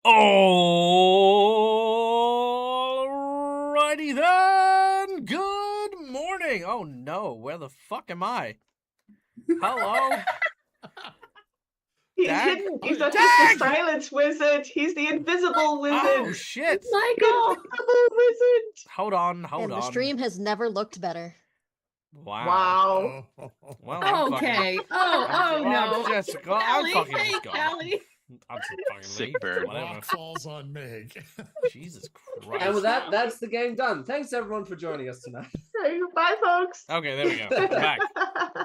Alrighty then. Good morning. Oh no, where the fuck am I? Hello. He's Dag? hidden. He's not Dag! just the silence wizard. He's the invisible wizard. Oh shit. Michael, invisible wizard. Hold on. And the stream has never looked better. Wow. Well, I'm Okay. fucking, Oh no. Jessica, I'm Callie, fucking hey, just gone. Callie. I'm just fucking Sick leave. bird. Whatever. Rock falls on Meg. Jesus Christ. And with that, that's the game done. Thanks everyone for joining us tonight. Say goodbye, folks. Okay, there we go. I'm back.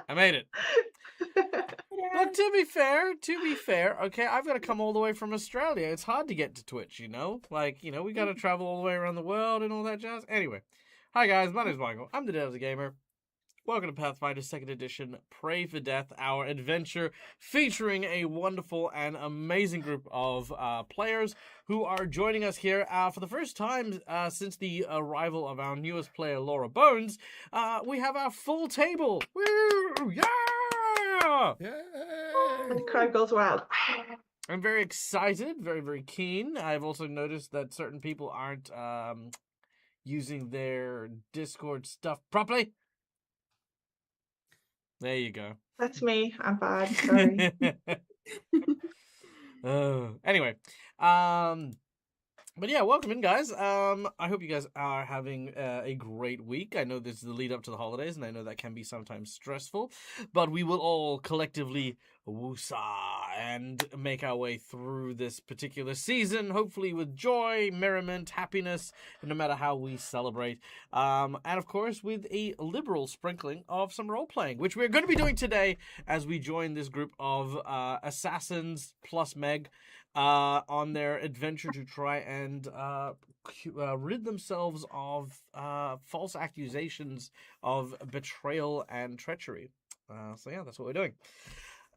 I made it. Look, to be fair, okay, I've got to come all the way from Australia. It's hard to get to Twitch, you know? Like, you know, we got to travel all the way around the world and all that jazz. Anyway, hi guys, my name's Michael. I'm the Dead of the Gamer. Welcome to Pathfinder 2nd Edition, Pray for Death, our adventure featuring a wonderful and amazing group of players who are joining us here for the first time since the arrival of our newest player, Laura Bones. We have our full table. Woo! Yeah! And the crowd goes wild. I'm very excited, very, very keen. I've also noticed that certain people aren't using their Discord stuff properly. There you go. That's me. I'm bad. Sorry. Anyway, but yeah, welcome in, guys. I hope you guys are having a great week. I know this is the lead up to the holidays, and I know that can be sometimes stressful, but we will all collectively woosah and make our way through this particular season, hopefully with joy, merriment, happiness, no matter how we celebrate. And of course, with a liberal sprinkling of some role-playing, which we're going to be doing today as we join this group of assassins plus Meg on their adventure to try and rid themselves of false accusations of betrayal and treachery. So yeah, that's what we're doing.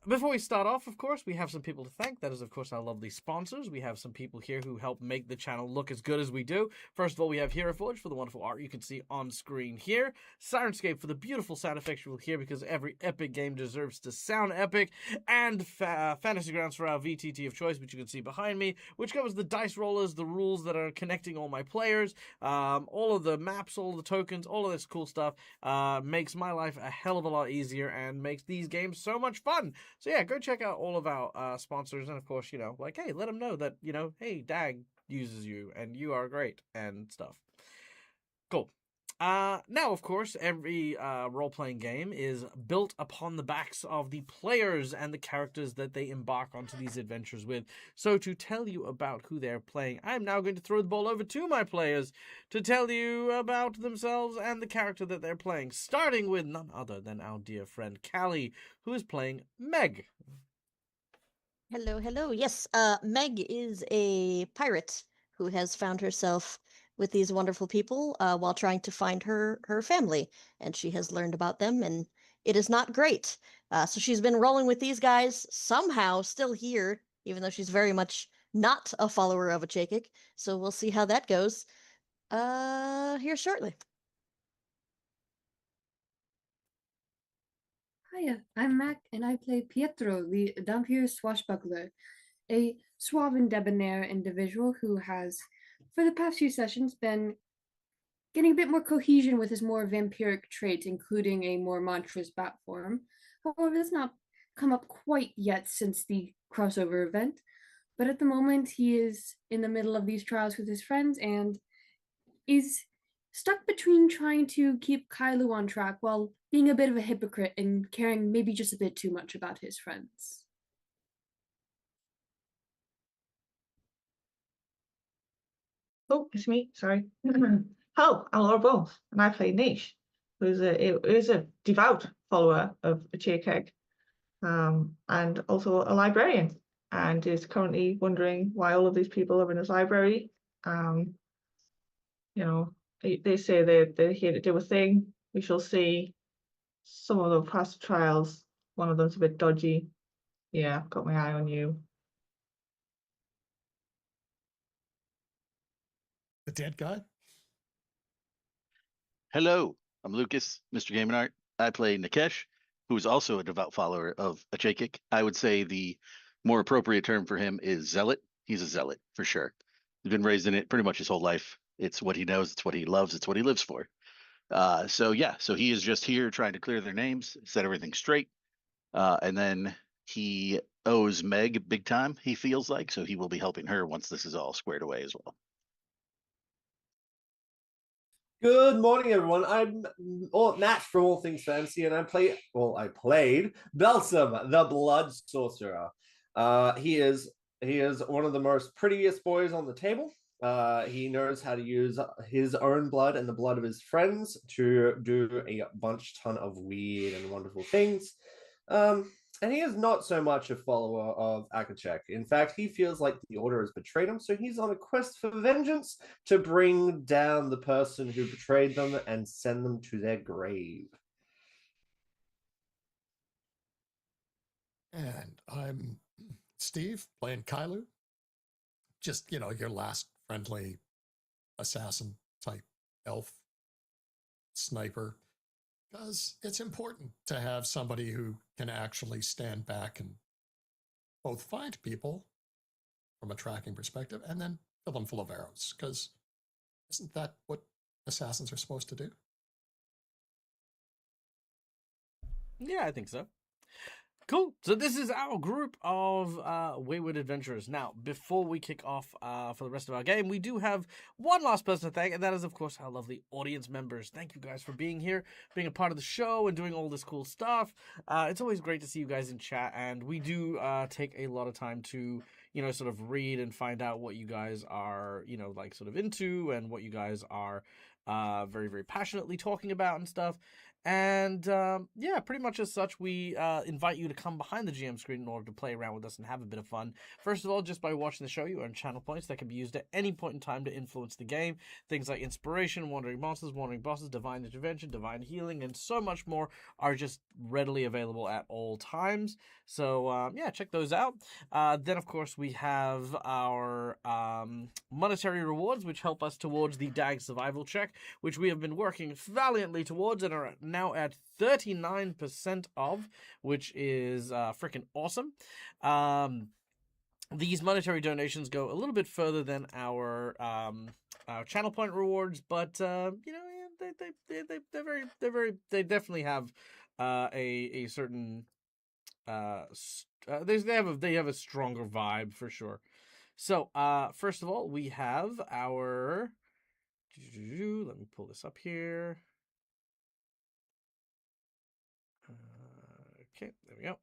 Before we start off, of course, we have some people to thank. That is, of course, our lovely sponsors. We have some people here who help make the channel look as good as we do. First of all, we have Hero Forge for the wonderful art you can see on screen here. Sirenscape for the beautiful sound effects you will hear because every epic game deserves to sound epic. And Fantasy Grounds for our VTT of choice, which you can see behind me, which covers the dice rollers, the rules that are connecting all my players, all of the maps, all the tokens, all of this cool stuff. Makes my life a hell of a lot easier and makes these games so much fun. So yeah, go check out all of our sponsors, and of course, you know, like, hey, let them know that, you know, hey, Dag uses you, and you are great, and stuff. Cool. Now, of course, every role-playing game is built upon the backs of the players and the characters that they embark onto these adventures with. So to tell you about who they're playing, I'm now going to throw the ball over to my players to tell you about themselves and the character that they're playing, starting with none other than our dear friend Callie, who is playing Meg. Hello, hello. Yes, Meg is a pirate who has found herself with these wonderful people while trying to find her family, and she has learned about them, and it is not great. So she's been rolling with these guys, somehow still here, even though she's very much not a follower of a Chakik. So we'll see how that goes here shortly. Hiya, I'm Mac, and I play Pietro, the Dampier swashbuckler, a suave and debonair individual who has, for the past few sessions, been getting a bit more cohesion with his more vampiric traits, including a more monstrous bat form. However, that's not come up quite yet since the crossover event, but at the moment he is in the middle of these trials with his friends and is stuck between trying to keep Kylo on track while being a bit of a hypocrite and caring maybe just a bit too much about his friends. Oh, it's me. Sorry. Hello, I'm Laura Bones, and I play Niche, who's a devout follower of a Chakik, and also a librarian, and is currently wondering why all of these people are in his library. You know, they say they're here to do a thing. We shall see. Some of the past trials, one of them's a bit dodgy. Yeah, I've got my eye on you. The dead guy? Hello, I'm Lucas, Mr. Game and Art. I play Nikesh, who is also a devout follower of a Chakik. I would say the more appropriate term for him is Zealot. He's a zealot for sure. He's been raised in it pretty much his whole life. It's what he knows. It's what he loves. It's what he lives for. So he is just here trying to clear their names, set everything straight, and then he owes Meg big time. He feels like so he will be helping her once this is all squared away as well. Good morning, everyone. I'm Matt from All Things Fantasy, and I played Belsum, the Blood Sorcerer. He is one of the most prettiest boys on the table. He knows how to use his own blood and the blood of his friends to do a ton of weird and wonderful things. And he is not so much a follower of Akachek. In fact, he feels like the Order has betrayed him, so he's on a quest for vengeance to bring down the person who betrayed them and send them to their grave. And I'm Steve, playing Kylu. Just, your last friendly assassin type elf sniper. Because it's important to have somebody who can actually stand back and both find people from a tracking perspective and then fill them full of arrows. Because isn't that what assassins are supposed to do? Yeah, I think so. Cool. So this is our group of wayward adventurers. Now, before we kick off for the rest of our game, we do have one last person to thank, and that is, of course, our lovely audience members. Thank you guys for being here, being a part of the show, and doing all this cool stuff. It's always great to see you guys in chat, and we do take a lot of time to, sort of read and find out what you guys are, sort of into, and what you guys are very, very passionately talking about and stuff. And pretty much as such, we invite you to come behind the GM screen in order to play around with us and have a bit of fun. First of all, just by watching the show, you earn channel points that can be used at any point in time to influence the game. Things like Inspiration, Wandering Monsters, Wandering Bosses, Divine Intervention, Divine Healing, and so much more are just readily available at all times. So, check those out. Then, of course, we have our monetary rewards, which help us towards the DAG survival check, which we have been working valiantly towards and are now at 39% of, which is freaking awesome. These monetary donations go a little bit further than our channel point rewards, but they definitely have a certain they have a stronger vibe for sure. So first of all, we have our let me pull this up here. Okay, there we go.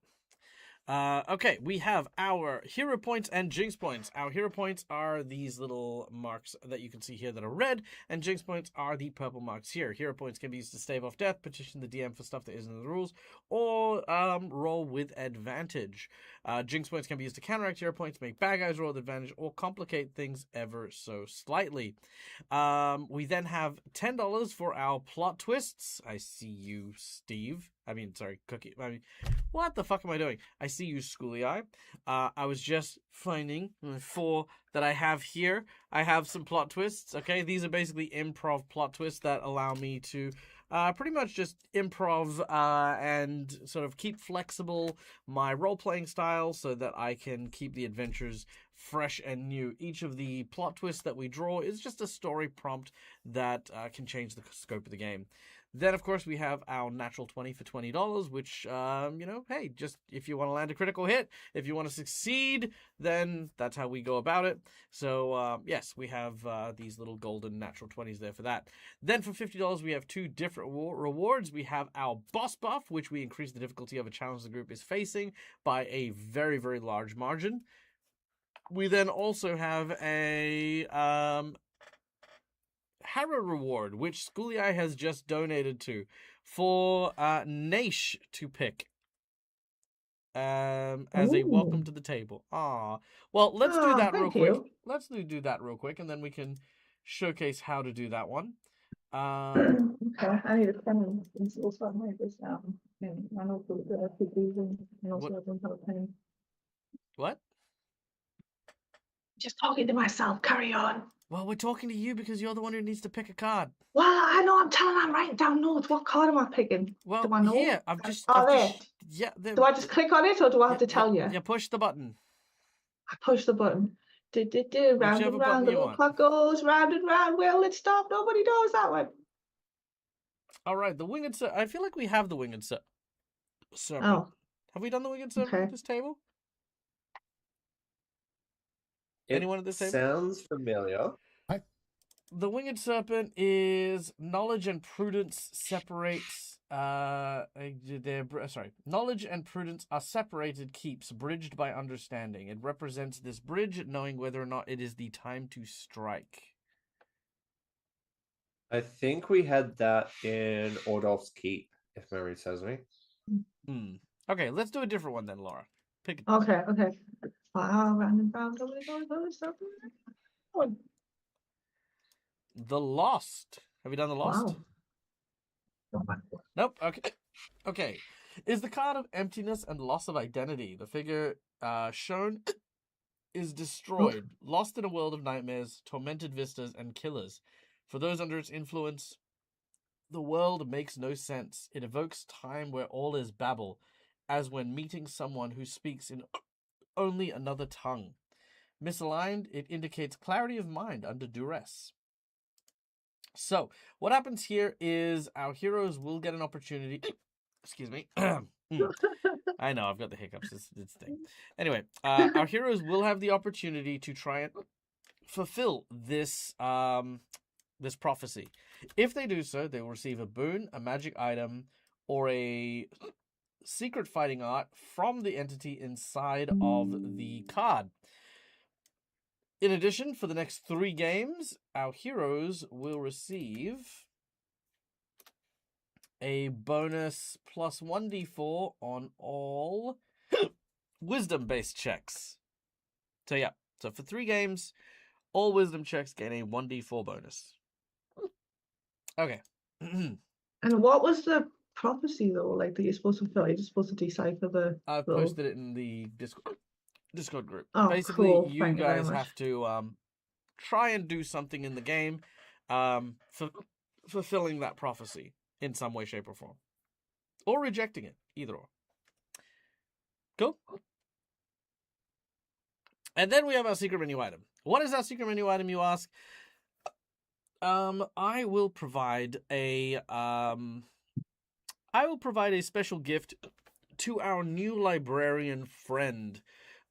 Okay, we have our hero points and jinx points. Our hero points are these little marks that you can see here that are red, and jinx points are the purple marks here. Hero points can be used to stave off death, petition the DM for stuff that isn't in the rules, or roll with advantage. Jinx points can be used to counteract hero points, make bad guys roll with advantage, or complicate things ever so slightly. We then have $10 for our plot twists. I see you, Steve. Cookie. What the fuck am I doing? I see you, Schooly Eye. I was just finding 4 that I have here. I have some plot twists, okay? These are basically improv plot twists that allow me to pretty much just improv and sort of keep flexible my role-playing style so that I can keep the adventures fresh and new. Each of the plot twists that we draw is just a story prompt that can change the scope of the game. Then, of course, we have our natural 20 for $20, which, hey, just if you want to land a critical hit, if you want to succeed, then that's how we go about it. So, yes, we have these little golden natural 20s there for that. Then for $50, we have 2 different rewards. We have our boss buff, which we increase the difficulty of a challenge the group is facing by a very, very large margin. We then also have a Hera reward, which Schooly Eye has just donated to, for Naish to pick as a welcome to the table. Well, let's do that real quick. Let's do that real quick, and then we can showcase how to do that one. Okay, I need a pen and also I'll write this down. And I know for the reason and also I don't have a pen. What? Just talking to myself, carry on. Well, we're talking to you because you're the one who needs to pick a card. Well, I know, I'm writing down notes. What card am I picking? Well, do I know? here, I've just... Yeah. Do I just click on it or do I have to tell you? Yeah, push the button. I push the button. Round Whichever and round, button the you little want. clock goes round and round. Will it stop? Nobody knows that one. All right, the winged serpent. I feel like we have the winged serpent. Oh, Have we done the winged serpent okay. at this table? It Anyone at this table? sounds familiar. The winged serpent is knowledge and prudence separates. Knowledge and prudence are separated keeps bridged by understanding. It represents this bridge, knowing whether or not it is the time to strike. I think we had that in Ordolf's Keep, if memory serves me. Okay, let's do a different one then, Laura. Pick it. Okay. Wow, round and round, nobody knows that one. The Lost. Have you done the Lost? Wow. Nope. Okay. Okay. Is the card of emptiness and loss of identity. The figure shown is destroyed, lost in a world of nightmares, tormented vistas, and killers. For those under its influence, the world makes no sense. It evokes time where all is babble, as when meeting someone who speaks in only another tongue. Misaligned, it indicates clarity of mind under duress. So, what happens here is our heroes will get an opportunity. Excuse me. I know, I've got the hiccups. It's thing. Anyway, our heroes will have the opportunity to try and fulfill this this prophecy. If they do so, they will receive a boon, a magic item, or a secret fighting art from the entity inside of the card. In addition, for the next 3 games, our heroes will receive a bonus plus 1d4 on all wisdom-based checks. So yeah, so for 3 games, all wisdom checks gain a 1d4 bonus. Okay. And what was the prophecy though? Like that you're supposed to fill? You're just supposed to decipher the. I've little- posted it in the Discord group. Oh, Basically, cool. you Thank you very guys much. have to try and do something in the game for fulfilling that prophecy in some way, shape, or form. Or rejecting it. Either or. Cool? And then we have our secret menu item. What is our secret menu item, you ask? I will provide a special gift to our new librarian friend.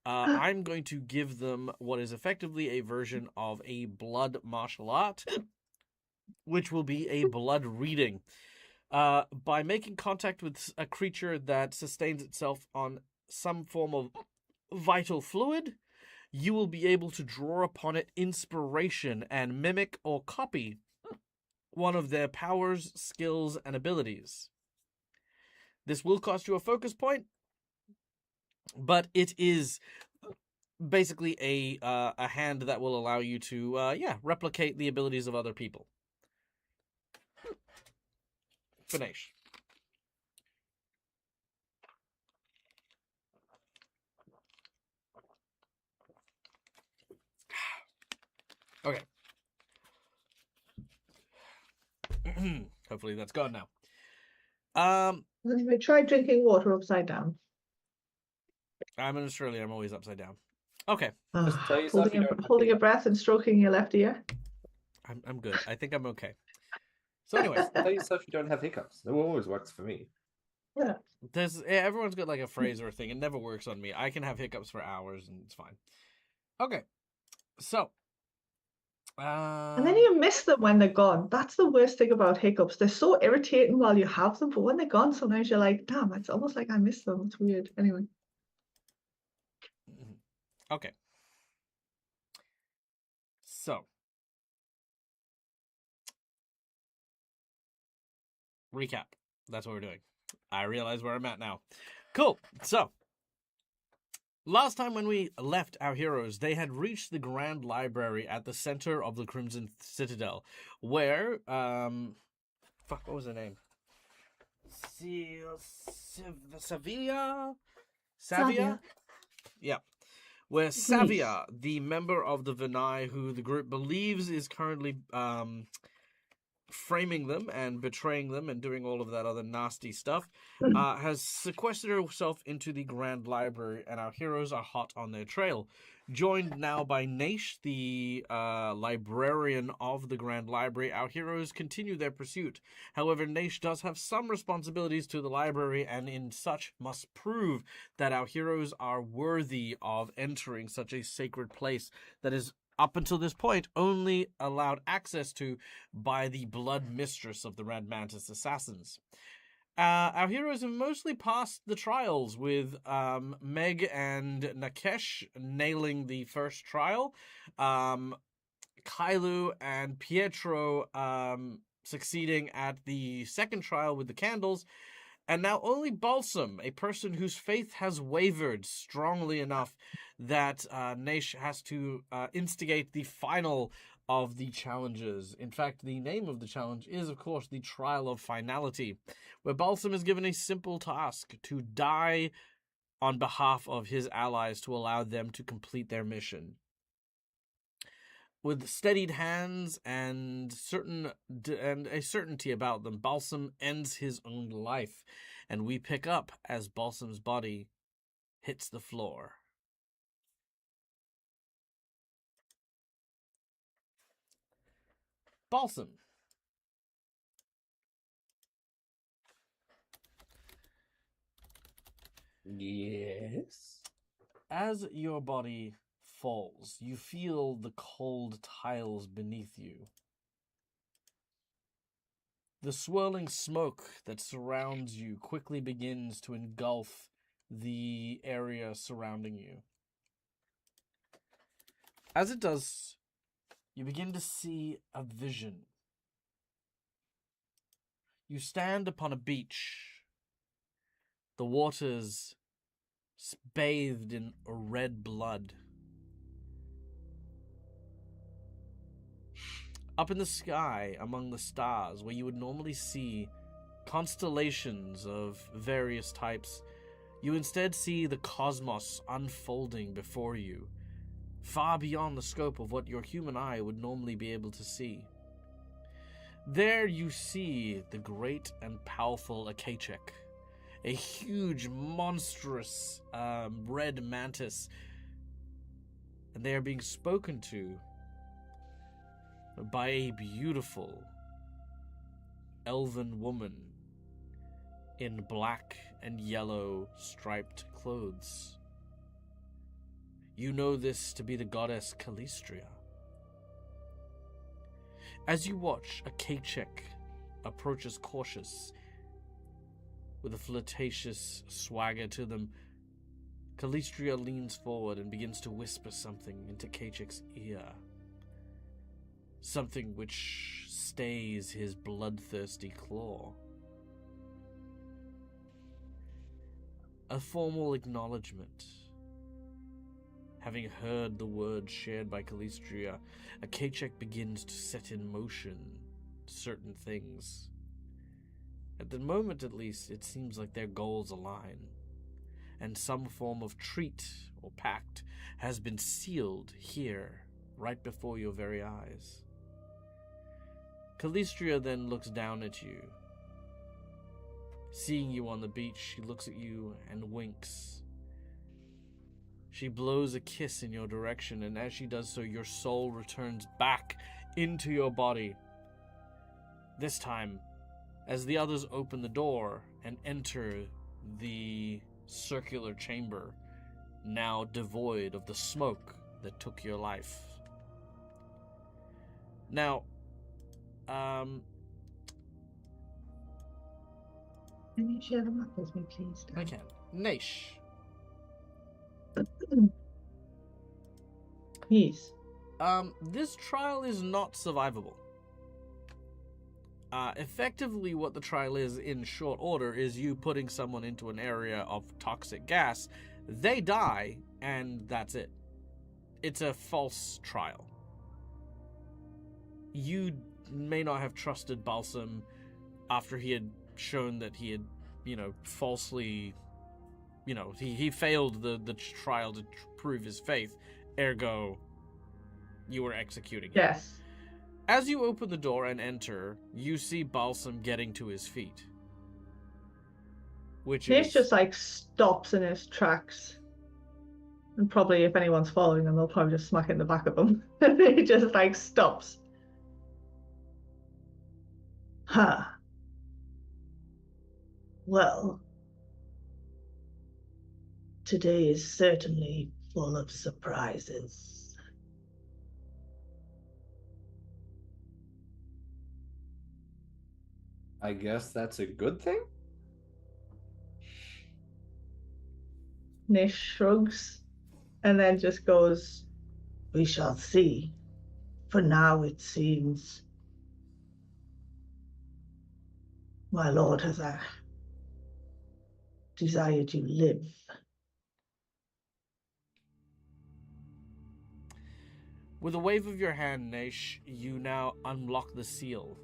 I'm going to give them what is effectively a version of a blood martial art, which will be a blood reading. By making contact with a creature that sustains itself on some form of vital fluid, you will be able to draw upon it inspiration and mimic or copy one of their powers, skills, and abilities. This will cost you a focus point, but it is basically a hand that will allow you to replicate the abilities of other people. Finish. Okay. Hopefully that's gone now. Anyway, try drinking water upside down. I'm in Australia. I'm always upside down. Okay. Just tell yourself Holding, you don't have holding your hiccups. breath and stroking your left ear. I'm good. I think I'm okay. So anyways, Tell yourself you don't have hiccups. It always works for me. Yeah. everyone's got like a phrase or a thing. It never works on me. I can have hiccups for hours and it's fine. Okay. So. And then you miss them when they're gone. That's the worst thing about hiccups. They're so irritating while you have them, but when they're gone, sometimes you're like, damn, it's almost like I miss them. It's weird. Anyway. Okay. So. Recap. That's what we're doing. I realize where I'm at now. Cool. So. Last time when we left our heroes, they had reached the Grand Library at the center of the Crimson Citadel, where, what was her name? Savia? Savia. Yeah. Where Savia, the member of the Vinai, who the group believes is currently, framing them and betraying them and doing all of that other nasty stuff, has sequestered herself into the Grand Library, and our heroes are hot on their trail. Joined now by Naish, the librarian of the Grand Library, our heroes continue their pursuit. However, Naish does have some responsibilities to the library, and in such must prove that our heroes are worthy of entering such a sacred place that is, up until this point, only allowed access to by the blood mistress of the Red Mantis assassins. Our heroes have mostly passed the trials, with Meg and Nakesh nailing the first trial, Kailu and Pietro succeeding at the second trial with the candles, and now only Balsam, a person whose faith has wavered strongly enough that Naish has to instigate the final of the challenges. In fact, the name of the challenge is, of course, the Trial of Finality, where Balsam is given a simple task: to die on behalf of his allies to allow them to complete their mission. With steadied hands and a certainty about them, Balsam ends his own life, and we pick up as Balsam's body hits the floor. Balsam. Yes. As your body falls, you feel the cold tiles beneath you. The swirling smoke that surrounds you quickly begins to engulf the area surrounding you. As it does, you begin to see a vision. You stand upon a beach. The waters bathed in a red blood. Up in the sky, among the stars, where you would normally see constellations of various types, you instead see the cosmos unfolding before you, far beyond the scope of what your human eye would normally be able to see. There you see the great and powerful Akachek, a huge, monstrous red mantis, and they are being spoken to by a beautiful elven woman in black and yellow striped clothes. You know this to be the goddess Calistria. As you watch, Akachek approaches cautious, with a flirtatious swagger to them. Calistria leans forward and begins to whisper something into Kachek's ear. Something which stays his bloodthirsty claw. A formal acknowledgement. Having heard the words shared by Calistria, Akachek begins to set in motion certain things. At the moment, at least, it seems like their goals align, and some form of treat or pact has been sealed here, right before your very eyes. Calistria then looks down at you. Seeing you on the beach, she looks at you and winks. She blows a kiss in your direction, and as she does so, your soul returns back into your body. This time, as the others open the door and enter the circular chamber, now devoid of the smoke that took your life. Now, Can you share the map with me, please, Dan? I can. Naish. Yes. This trial is not survivable. Effectively, what the trial is, in short order, is you putting someone into an area of toxic gas. They die, and that's it. It's a false trial. You may not have trusted Balsam after he had shown that he had, falsely, he failed the trial to prove his faith. Ergo, you were executing him. Yes. As you open the door and enter, you see Balsam getting to his feet. Which Nish is... just like stops in his tracks. And probably if anyone's following them, they'll probably just smack it in the back of them. He just like stops. Huh. Well, today is certainly full of surprises. I guess that's a good thing. Nish shrugs and then just goes, "We shall see. For now, it seems my lord has desired you live." With a wave of your hand, Nesh, you now unlock the seal.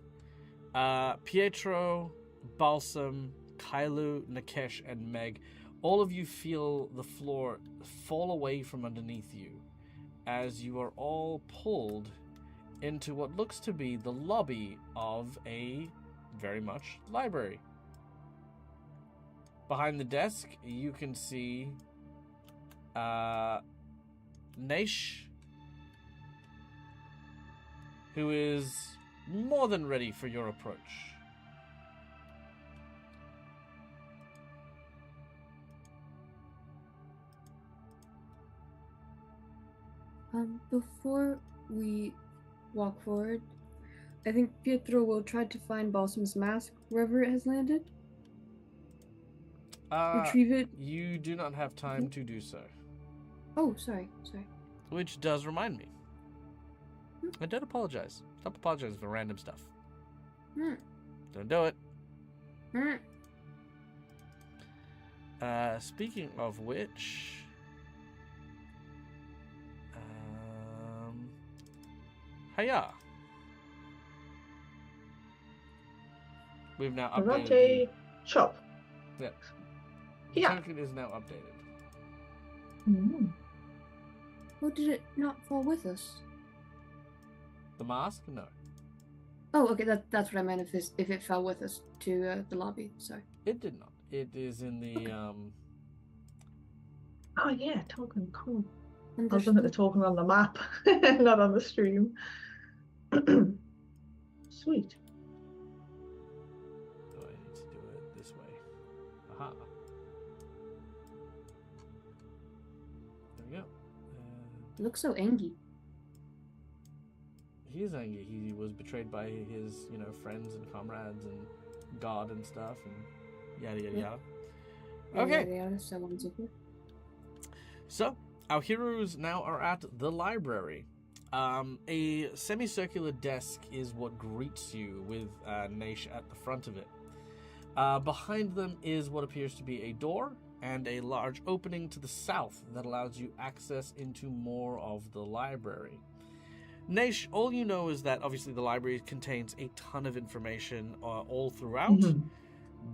Pietro, Balsam, Kailu, Nakesh, and Meg, all of you feel the floor fall away from underneath you as you are all pulled into what looks to be the lobby of a very much library. Behind the desk, you can see Nesh, who is more than ready for your approach. Before we walk forward, I think Pietro will try to find Balsam's mask wherever it has landed. Retrieve it. You do not have time to do so. Oh, sorry. Which does remind me. I don't apologize. Stop apologizing for random stuff. Don't do it. Speaking of which... hiya. We've now updated Karate chop. the Yeah. token is now updated. Mm. Oh, did it not fall with us? The mask? No. Oh, okay. That's what I meant. If it fell with us to the lobby. Sorry. It did not. It is in the Oh yeah, token, cool. And I was looking at the token on the map, not on the stream. Sweet. Oh, I need to do it this way. Aha. There we go. It looks so angry. He is angry. He was betrayed by his, friends and comrades and God and stuff and yada yada yada. Okay. Yeah, so on and so forth. So, our heroes now are at the library. A semicircular desk is what greets you with Nesh at the front of it. Behind them is what appears to be a door and a large opening to the south that allows you access into more of the library. Nesh, all you know is that obviously the library contains a ton of information all throughout. Mhm.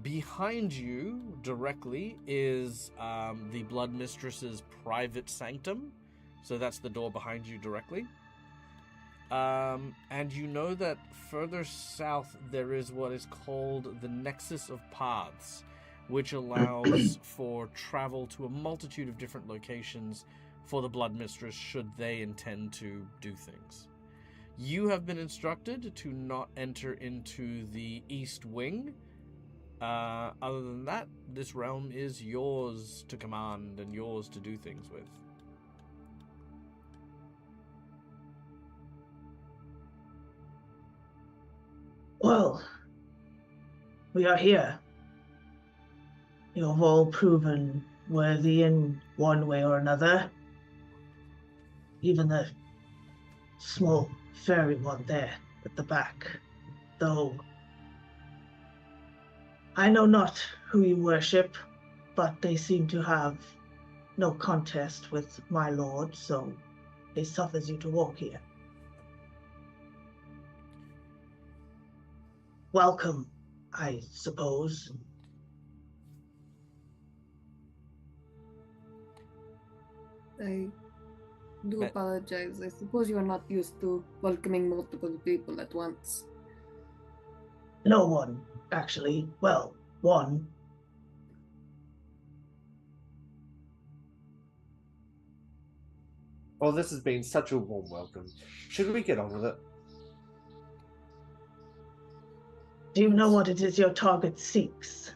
Behind you, directly, is the Blood Mistress's private sanctum. So that's the door behind you directly. And you know that further south there is what is called the Nexus of Paths, which allows for travel to a multitude of different locations for the Blood Mistress should they intend to do things. You have been instructed to not enter into the East Wing. Other than that, this realm is yours to command and yours to do things with. Well, we are here. You have all proven worthy in one way or another. Even the small furry one there at the back. Though I know not who you worship, but they seem to have no contest with my lord, so it suffers you to walk here. Welcome, I suppose. I do Ma- apologize. I suppose you are not used to welcoming multiple people at once. No one, actually. Well, one. Well, this has been such a warm welcome. Should we get on with it? Do you know what it is your target seeks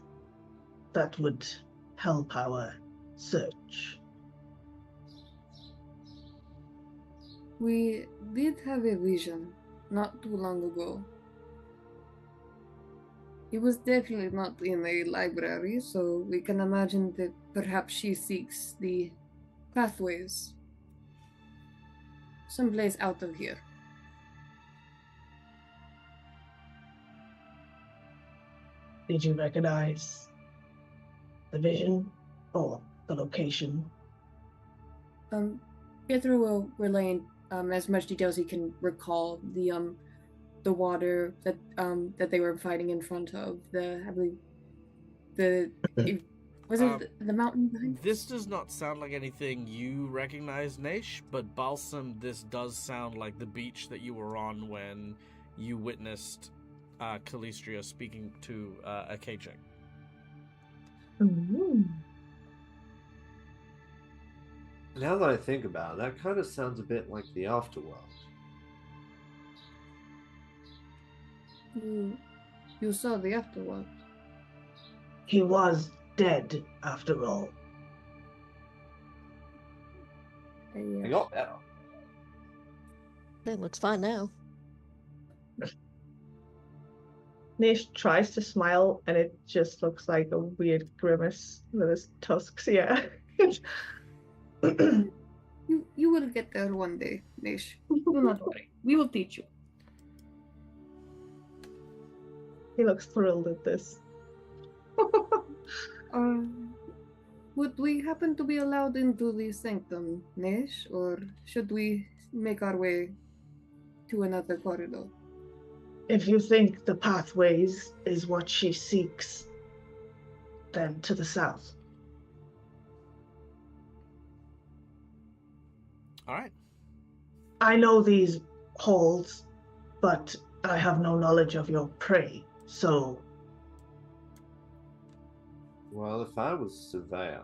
that would help our search? We did have a vision not too long ago. It was definitely not in a library, so we can imagine that perhaps she seeks the pathways someplace out of here. Did you recognize the vision or the location? Pietro will relay in as much detail as he can recall the water that they were fighting in front of. I believe was it the mountain behind? This does not sound like anything you recognize, Naish, but Balsam, this does sound like the beach that you were on when you witnessed Calistria speaking to a Kachek. Now that I think about it, that kind of sounds a bit like the afterworld. You saw the afterworld. He was dead, after all. I got better. It looks fine now. Nish tries to smile, and it just looks like a weird grimace with his tusks. Yeah. You will get there one day, Nish. Do not worry. We will teach you. He looks thrilled at this. Would we happen to be allowed into the sanctum, Nish, or should we make our way to another corridor? If you think the pathways is what she seeks, then to the south. All right. I know these halls, but I have no knowledge of your prey, so... Well, if I was surveyor,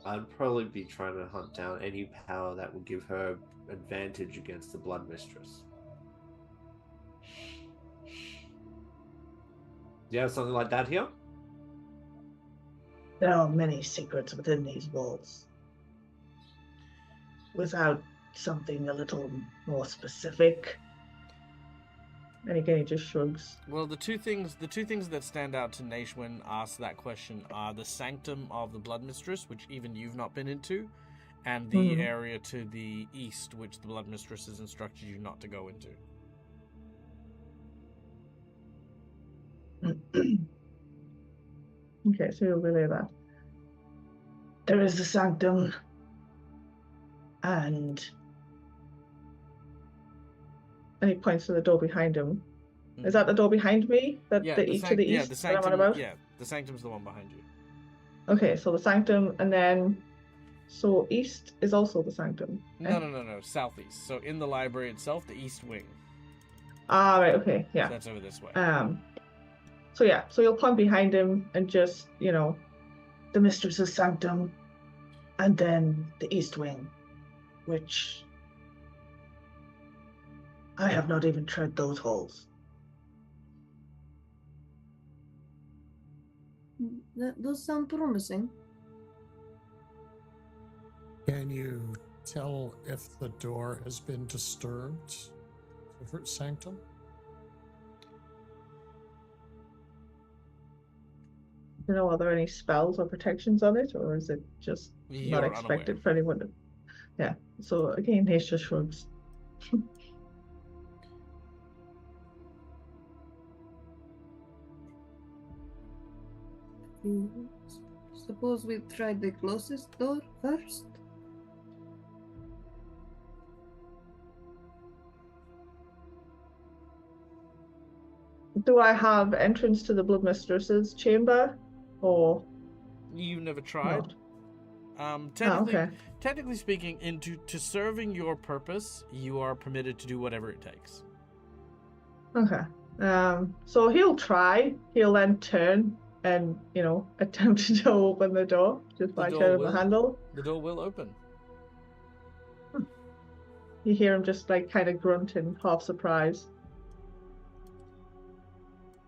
I'd probably be trying to hunt down any power that would give her advantage against the Blood Mistress. Do you have something like that here? There are many secrets within these walls. Without something a little more specific. And again, he just shrugs. Well, the two things that stand out to Naish when asked that question are the sanctum of the Blood Mistress, which even you've not been into, and the area to the east, which the Blood Mistress has instructed you not to go into. Okay, so you'll relay that. There is the sanctum, and he points to the door behind him. Is that the door behind me? That Yeah, to the east the that sanctum. I'm on about? Yeah, the sanctum's the one behind you. Okay, so the sanctum, and then so east is also the sanctum. No, southeast. So in the library itself, the east wing. Ah, right. Okay, yeah. So that's over this way. So yeah, so you'll point behind him and just, the mistress's sanctum, and then the east wing, which I have not even tread those halls. That does sound promising. Can you tell if the door has been disturbed of her sanctum? Are there any spells or protections on it, or is it just You're not expected unaware. for anyone to... Yeah, so again, Hayes just shrugs. Suppose we try the closest door first? Do I have entrance to the Blood Mistress's chamber, or You've never tried? not? Technically, okay. technically speaking, to serving your purpose, you are permitted to do whatever it takes. Okay. So he'll try. He'll then turn and, attempt to open the door just by turning the handle. The door will open. You hear him just like kind of grunting, half surprised,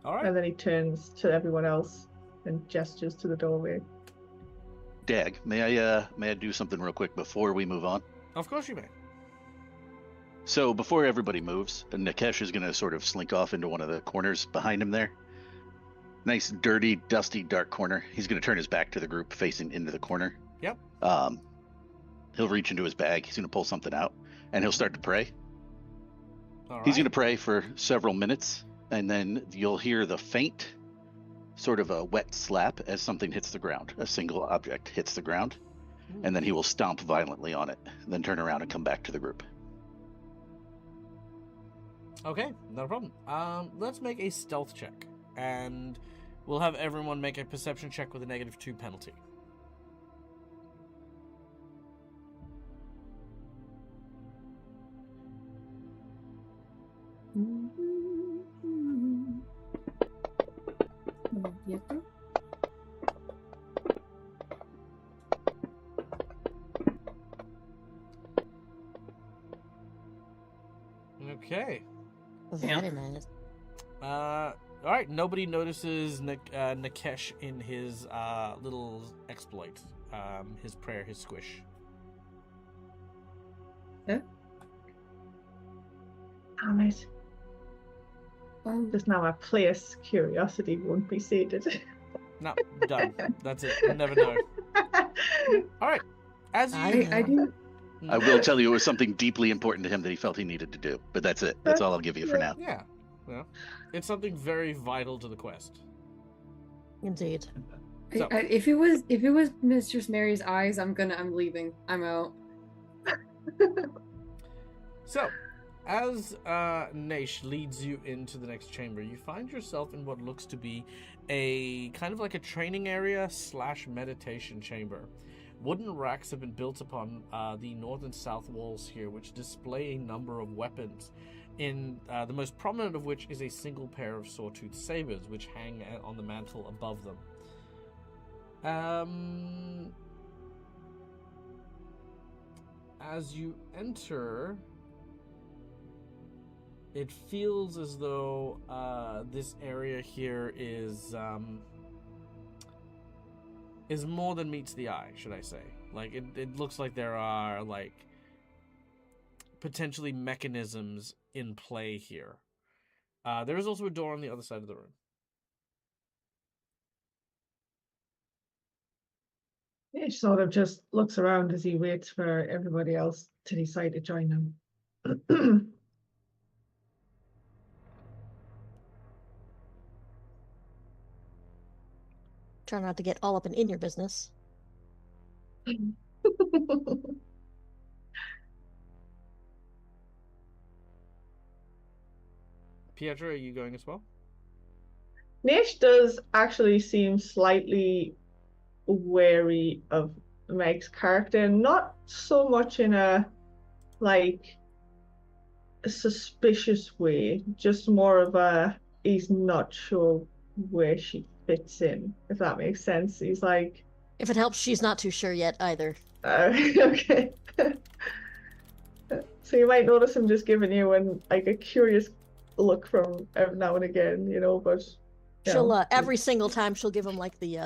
All right. and then he turns to everyone else and gestures to the doorway. Dag, may I do something real quick before we move on? Of course you may. So before everybody moves, Nikesh is going to sort of slink off into one of the corners behind him there. Nice, dirty, dusty, dark corner. He's going to turn his back to the group, facing into the corner. Yep. He'll reach into his bag. He's going to pull something out, and he'll start to pray. All right. He's going to pray for several minutes, and then you'll hear the faint, sort of a wet slap as something hits the ground. A single object hits the ground, and then he will stomp violently on it, then turn around and come back to the group. Okay, not a problem. Let's make a stealth check, and we'll have everyone make a perception check with a -2 penalty. Pietro? Okay. Very nice. All right. Nobody notices Nikesh in his little exploit, his prayer, his squish. Damn it. Just now my player's curiosity won't be sated. No, done. That's it. We'll never know. All right. As you, I do. I will tell you it was something deeply important to him that he felt he needed to do, but that's it. That's all I'll give you for now. Yeah. Well, it's something very vital to the quest. Indeed. So- If it was Mistress Mary's eyes, I'm leaving. I'm out. So, as Naish leads you into the next chamber, you find yourself in what looks to be a kind of like a training area / meditation chamber. Wooden racks have been built upon the north and south walls here, which display a number of weapons. In the most prominent of which is a single pair of sawtooth sabers, which hang on the mantle above them. As you enter, it feels as though this area here is more than meets the eye, should I say. Like, it looks like there are, like, potentially mechanisms in play here. There is also a door on the other side of the room. He sort of just looks around as he waits for everybody else to decide to join him. Try not to get all up in your business. Pietro, are you going as well? Nish does actually seem slightly wary of Meg's character, not so much in a like a suspicious way, just more of a he's not sure where she fits in, if that makes sense. He's like, If it helps, she's not too sure yet either. okay. So you might notice him just giving you a curious look from every now and again, but She'll every single time she'll give him like the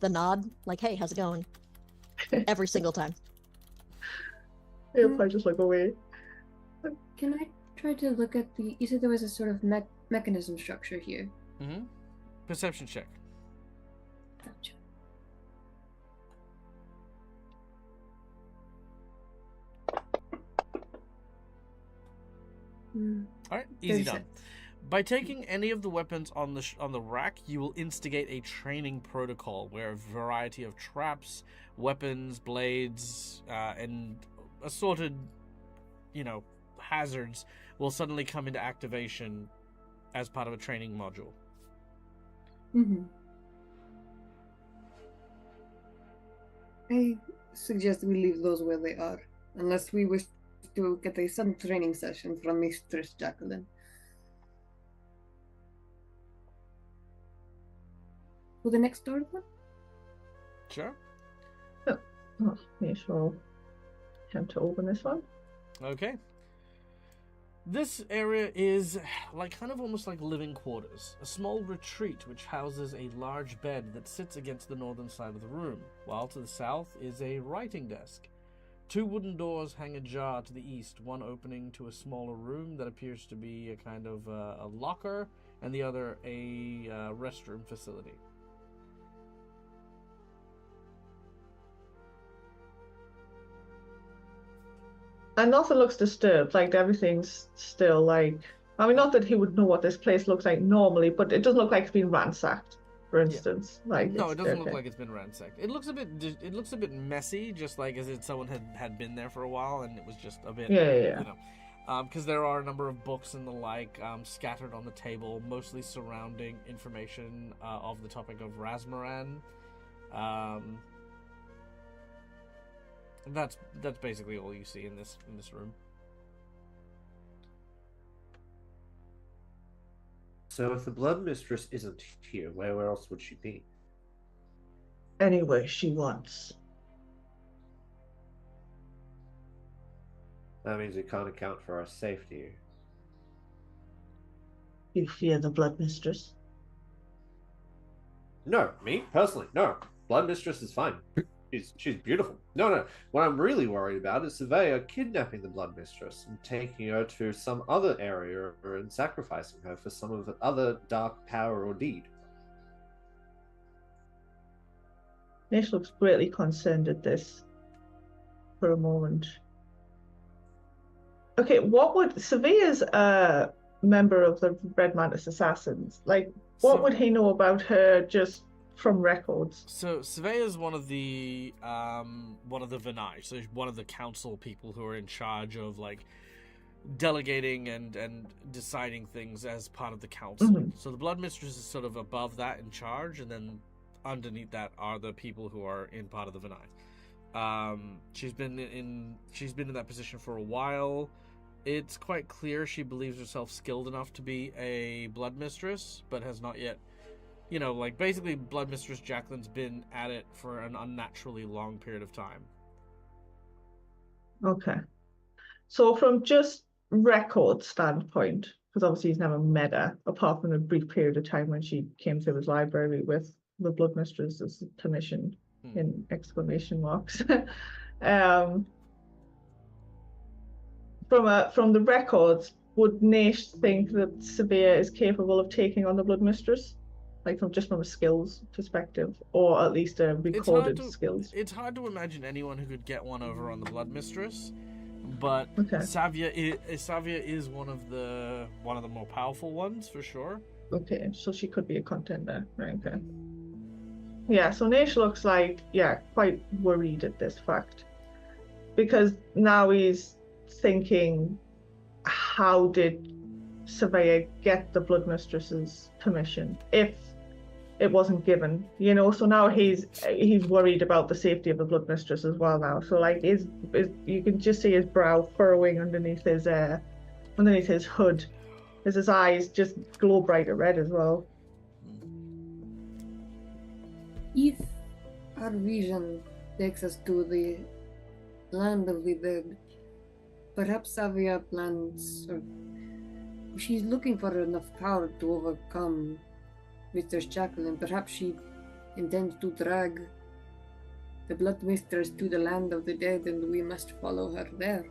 the nod, like, hey, how's it going? Every single time. he'll probably just look away. Can I try to look at the? You said there was a sort of mechanism structure here. Mm-hmm. Perception check. Gotcha. All right, easy 36. done. By taking any of the weapons on the rack, you will instigate a training protocol where a variety of traps, weapons, blades, and assorted, hazards will suddenly come into activation as part of a training module. Mm-hmm. I suggest we leave those where they are, unless we wish to get a sudden training session from Mistress Jacqueline. Will the next door open? Sure. Oh, make sure attempt to open this one. Okay. This area is like kind of almost like living quarters, a small retreat which houses a large bed that sits against the northern side of the room, while to the south is a writing desk. 2 wooden doors hang ajar to the east, one opening to a smaller room that appears to be a kind of a locker, and the other a restroom facility. And nothing looks disturbed, like everything's still like, I mean, not that he would know what this place looks like normally, but it doesn't look like it's been ransacked, for instance. Like, No, it's it doesn't okay. look like it's been ransacked. It looks a bit messy, just like as if someone had been there for a while, and it was just a bit, Yeah. you know, because there are a number of books and the like scattered on the table, mostly surrounding information of the topic of Rasmaran. That's basically all you see in this room. So if the Blood Mistress isn't here, where else would she be? Anywhere she wants. That means we can't account for our safety. You fear the Blood Mistress? No, me personally, no. Blood Mistress is fine. She's beautiful. No. What I'm really worried about is Surveyor kidnapping the Blood Mistress and taking her to some other area and sacrificing her for some of the other dark power or deed. Nish looks greatly concerned at this for a moment. Okay, what would Surveyor's a member of the Red Mantis Assassins? Like, what would he know about her just from records? So Surveyor is one of the Vinai, so one of the council people who are in charge of like delegating and deciding things as part of the council. Mm-hmm. So the Blood Mistress is sort of above that in charge, and then underneath that are the people who are in part of the Vinai. She's been in that position for a while. It's quite clear she believes herself skilled enough to be a Blood Mistress, but has not yet, you know, like basically Blood Mistress Jacqueline's been at it for an unnaturally long period of time. Okay. So from just record standpoint, because obviously he's never met her, apart from a brief period of time when she came through his library with the Blood Mistress's permission, in exclamation marks. From the records, would Nash think that Severe is capable of taking on the Blood Mistress? Like from a skills perspective, or at least a recorded skills. It's hard to imagine anyone who could get one over on the Blood Mistress, but okay. Savia is one of the more powerful ones for sure. Okay, so she could be a contender, right? Okay. Yeah, so Nash looks like quite worried at this fact, because now he's thinking, how did Surveyor get the Blood Mistress's permission if it wasn't given, you know? So now he's worried about the safety of the Blood Mistress as well now. So like you can just see his brow furrowing underneath his hood, as his eyes just glow brighter red as well. If our vision takes us to the land of the dead, perhaps Savia plans, or she's looking for enough power to overcome Mistress Jacqueline. Perhaps she intends to drag the Blood Mistress to the land of the dead, and we must follow her there.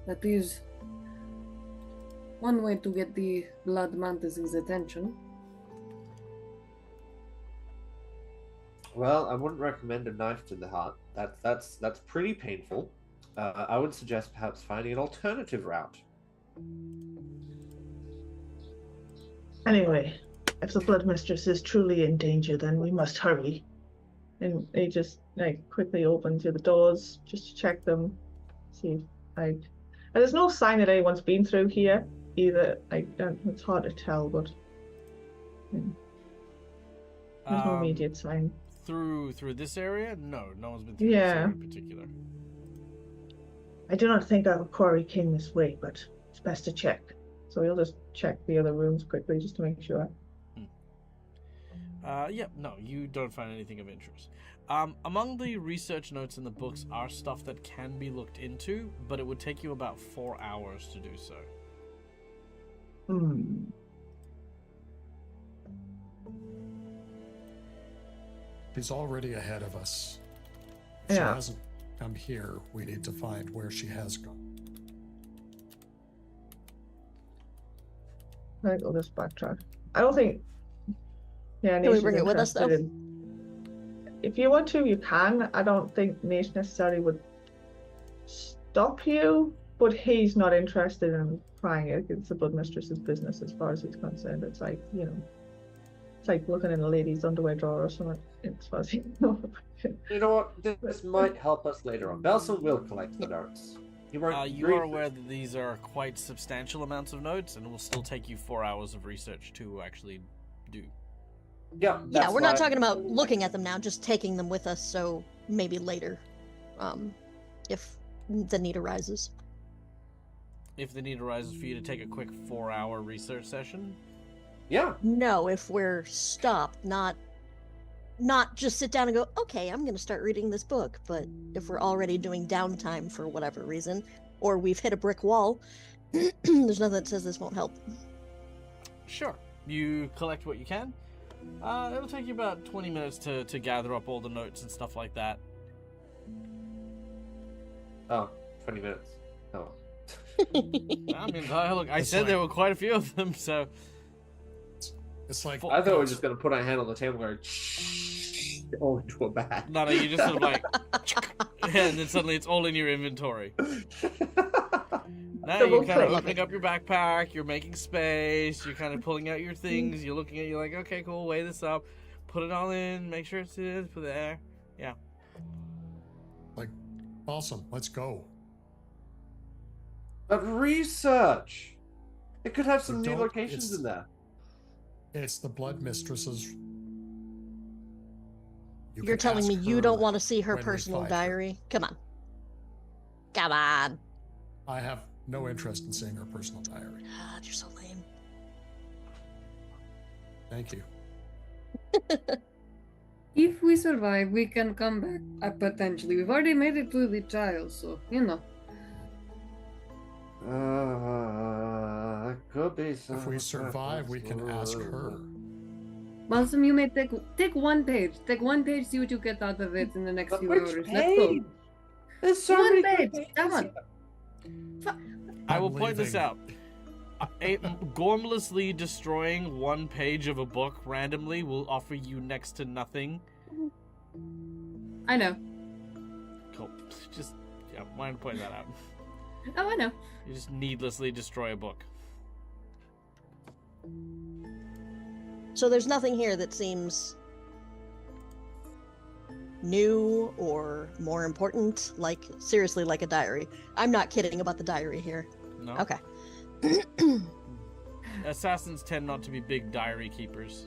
That is one way to get the Blood Mantis's attention. Well, I wouldn't recommend a knife to the heart. That's pretty painful. I would suggest perhaps finding an alternative route. Anyway, if the Blood Mistress is truly in danger, then we must hurry. And he just quickly opens the doors just to check them, see and there's no sign that anyone's been through here either. It's hard to tell, but there's no immediate sign. through this area? No one's been through this Yeah. area in particular. I do not think I'll quarry King this way, but it's best to check. So we'll just check the other rooms quickly just to make sure. No, you don't find anything of interest. Among the research notes in the books are stuff that can be looked into, but it would take you about 4 hours to do so. She's already ahead of us. If she hasn't come here, we need to find where she has gone. I think we'll just backtrack. I don't think. Yeah, Can we Nash bring is it with us, though? interested in- If you want to, you can. I don't think Nash necessarily would stop you, but he's not interested in prying it. It's the Blood Mistress's business as far as he's concerned. It's like, it's like looking in a lady's underwear drawer or something. As far as You know what? This might help us later on. Belson will collect the notes. You are aware that these are quite substantial amounts of notes, and it will still take you 4 hours of research to actually do. Yeah, Yeah, we're not talking about looking at them now, just taking them with us, so maybe later, if the need arises. If the need arises for you to take a quick 4-hour research session? Yeah. No, if we're stopped, not just sit down and go, okay, I'm going to start reading this book, but if we're already doing downtime for whatever reason, or we've hit a brick wall, there's nothing that says this won't help. Sure. You collect what you can. It'll take you about 20 minutes to gather up all the notes and stuff like that. Oh, 20 minutes. Oh. I mean, look, I said there were quite a few of them, so... It's like... I thought we were just going to put our hand on the table and go all into a bag. No, you just sort of like... and then suddenly it's all in your inventory. Now you're kind of opening up your backpack, you're making space, you're kind of pulling out your things, you're looking at it, you're like, okay, cool, weigh this up, put it all in, make sure it's in, put it there. Yeah. Like, awesome, let's go. But research! It could have some new locations in there. It's the Blood Mistress's. You're telling me you don't want to see her personal diary? Come on. Come on. I have no interest in seeing her personal diary. God, you're so lame. Thank you. If we survive, we can come back potentially. We've already made it through the trial, so, Could be some. If we survive, we can ask her. Malcolm, you may take one page. Take one page, see what you get out of it in the next few hours. Let's go. There's so one many page. Come on. I will point this out. Gormlessly destroying one page of a book randomly will offer you next to nothing. I know. Cool. Just, wanted to point that out. Oh, I know. You just needlessly destroy a book. So there's nothing here that seems new or more important, like, seriously, like a diary. I'm not kidding about the diary here. No? Okay. Assassins tend not to be big diary keepers.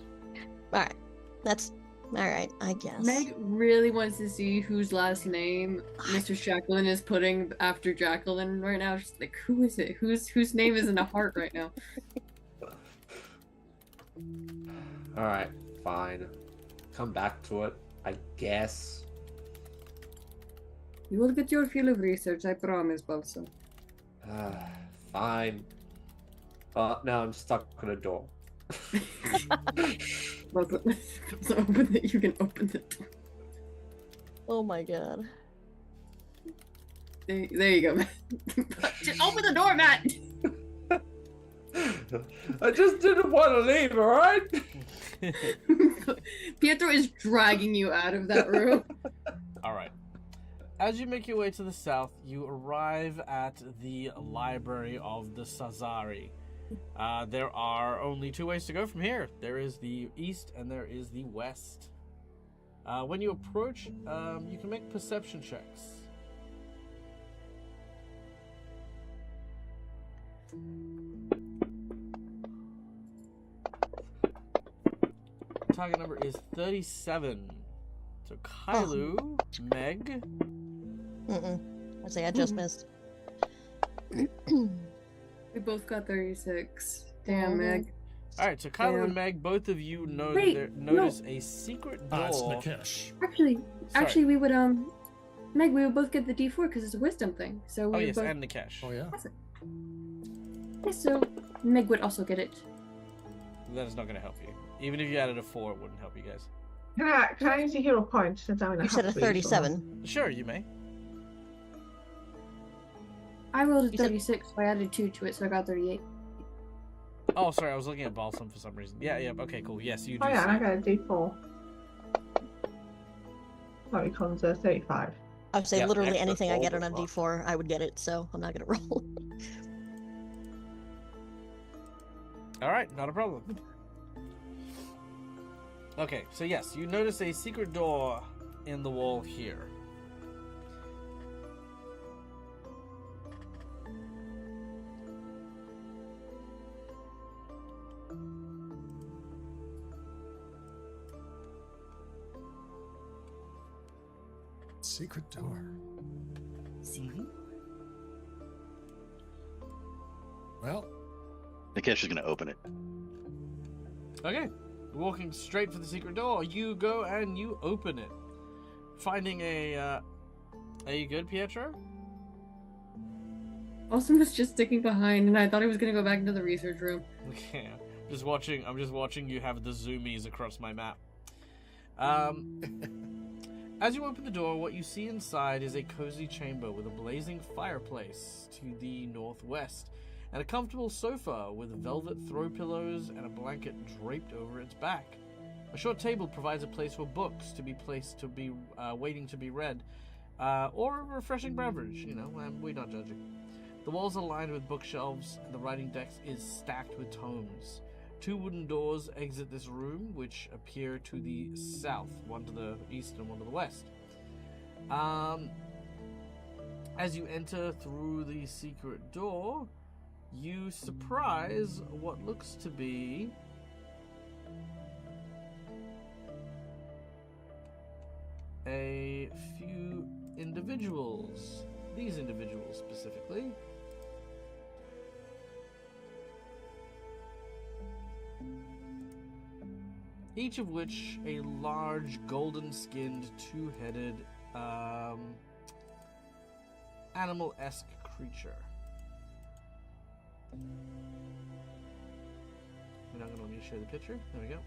Alright. That's... Alright, I guess. Meg really wants to see whose last name Mr. Jacqueline is putting after Jacqueline right now. She's like, who is it? Whose name is in a heart right now? Alright, fine. Come back to it, I guess. You will get your fill of research, I promise, Balsam. Fine. Now I'm stuck on a door. Open it. You can open it. Oh my god. There you go, Matt. Just open the door, Matt! I just didn't want to leave, alright? Pietro is dragging you out of that room. Alright. As you make your way to the south, you arrive at the Library of the Sazari. There are only two ways to go from here. There is the east and there is the west. When you approach, you can make perception checks. Target number is 37. So Kailu, Meg. I say I just missed. We both got 36. Damn, Meg. All right, so Kylo Damn. and Meg, both of you know Wait, notice a secret It's door. Nikesh. Actually, we would Meg, we would both get the D4 because it's a wisdom thing. So we Oh would yes, both. and Nikesh. Oh, yeah. Yes, so Meg would also get it. That is not going to help you. Even if you added a 4, it wouldn't help you guys. Can I use a hero point since I'm in a You said a half read, or- 37. Sure, you may. I rolled a You said- 36, so I added 2 to it, so I got 38. Oh, sorry, I was looking at Balsam for some reason. Yeah, okay, cool. Yes, you do. Oh yeah, and I see. got a D4. That becomes a 35. I would say Yeah, literally extra anything I get on fold a as D4, I would get it, so I'm not gonna roll. All right, not a problem. Okay, so yes, you notice a secret door in the wall here. Secret door. Well, Nikesh is going to open it. Okay, walking straight for the secret door, you go and you open it, finding a. Are you good, Pietro? Austin was just sticking behind, and I thought he was gonna go back into the research room. Okay, I'm just watching you have the zoomies across my map. As you open the door, what you see inside is a cozy chamber with a blazing fireplace to the northwest, and a comfortable sofa with velvet throw pillows and a blanket draped over its back. A short table provides a place for books to be placed to be waiting to be read, or a refreshing beverage. We're not judging. The walls are lined with bookshelves, and the writing desk is stacked with tomes. 2 wooden doors exit this room, which appear to the south, one to the east and one to the west. As you enter through the secret door, you surprise what looks to be a few individuals. These individuals specifically. Each of which a large golden-skinned, 2-headed, animal-esque creature. I'm not going to let me show the picture. There we go.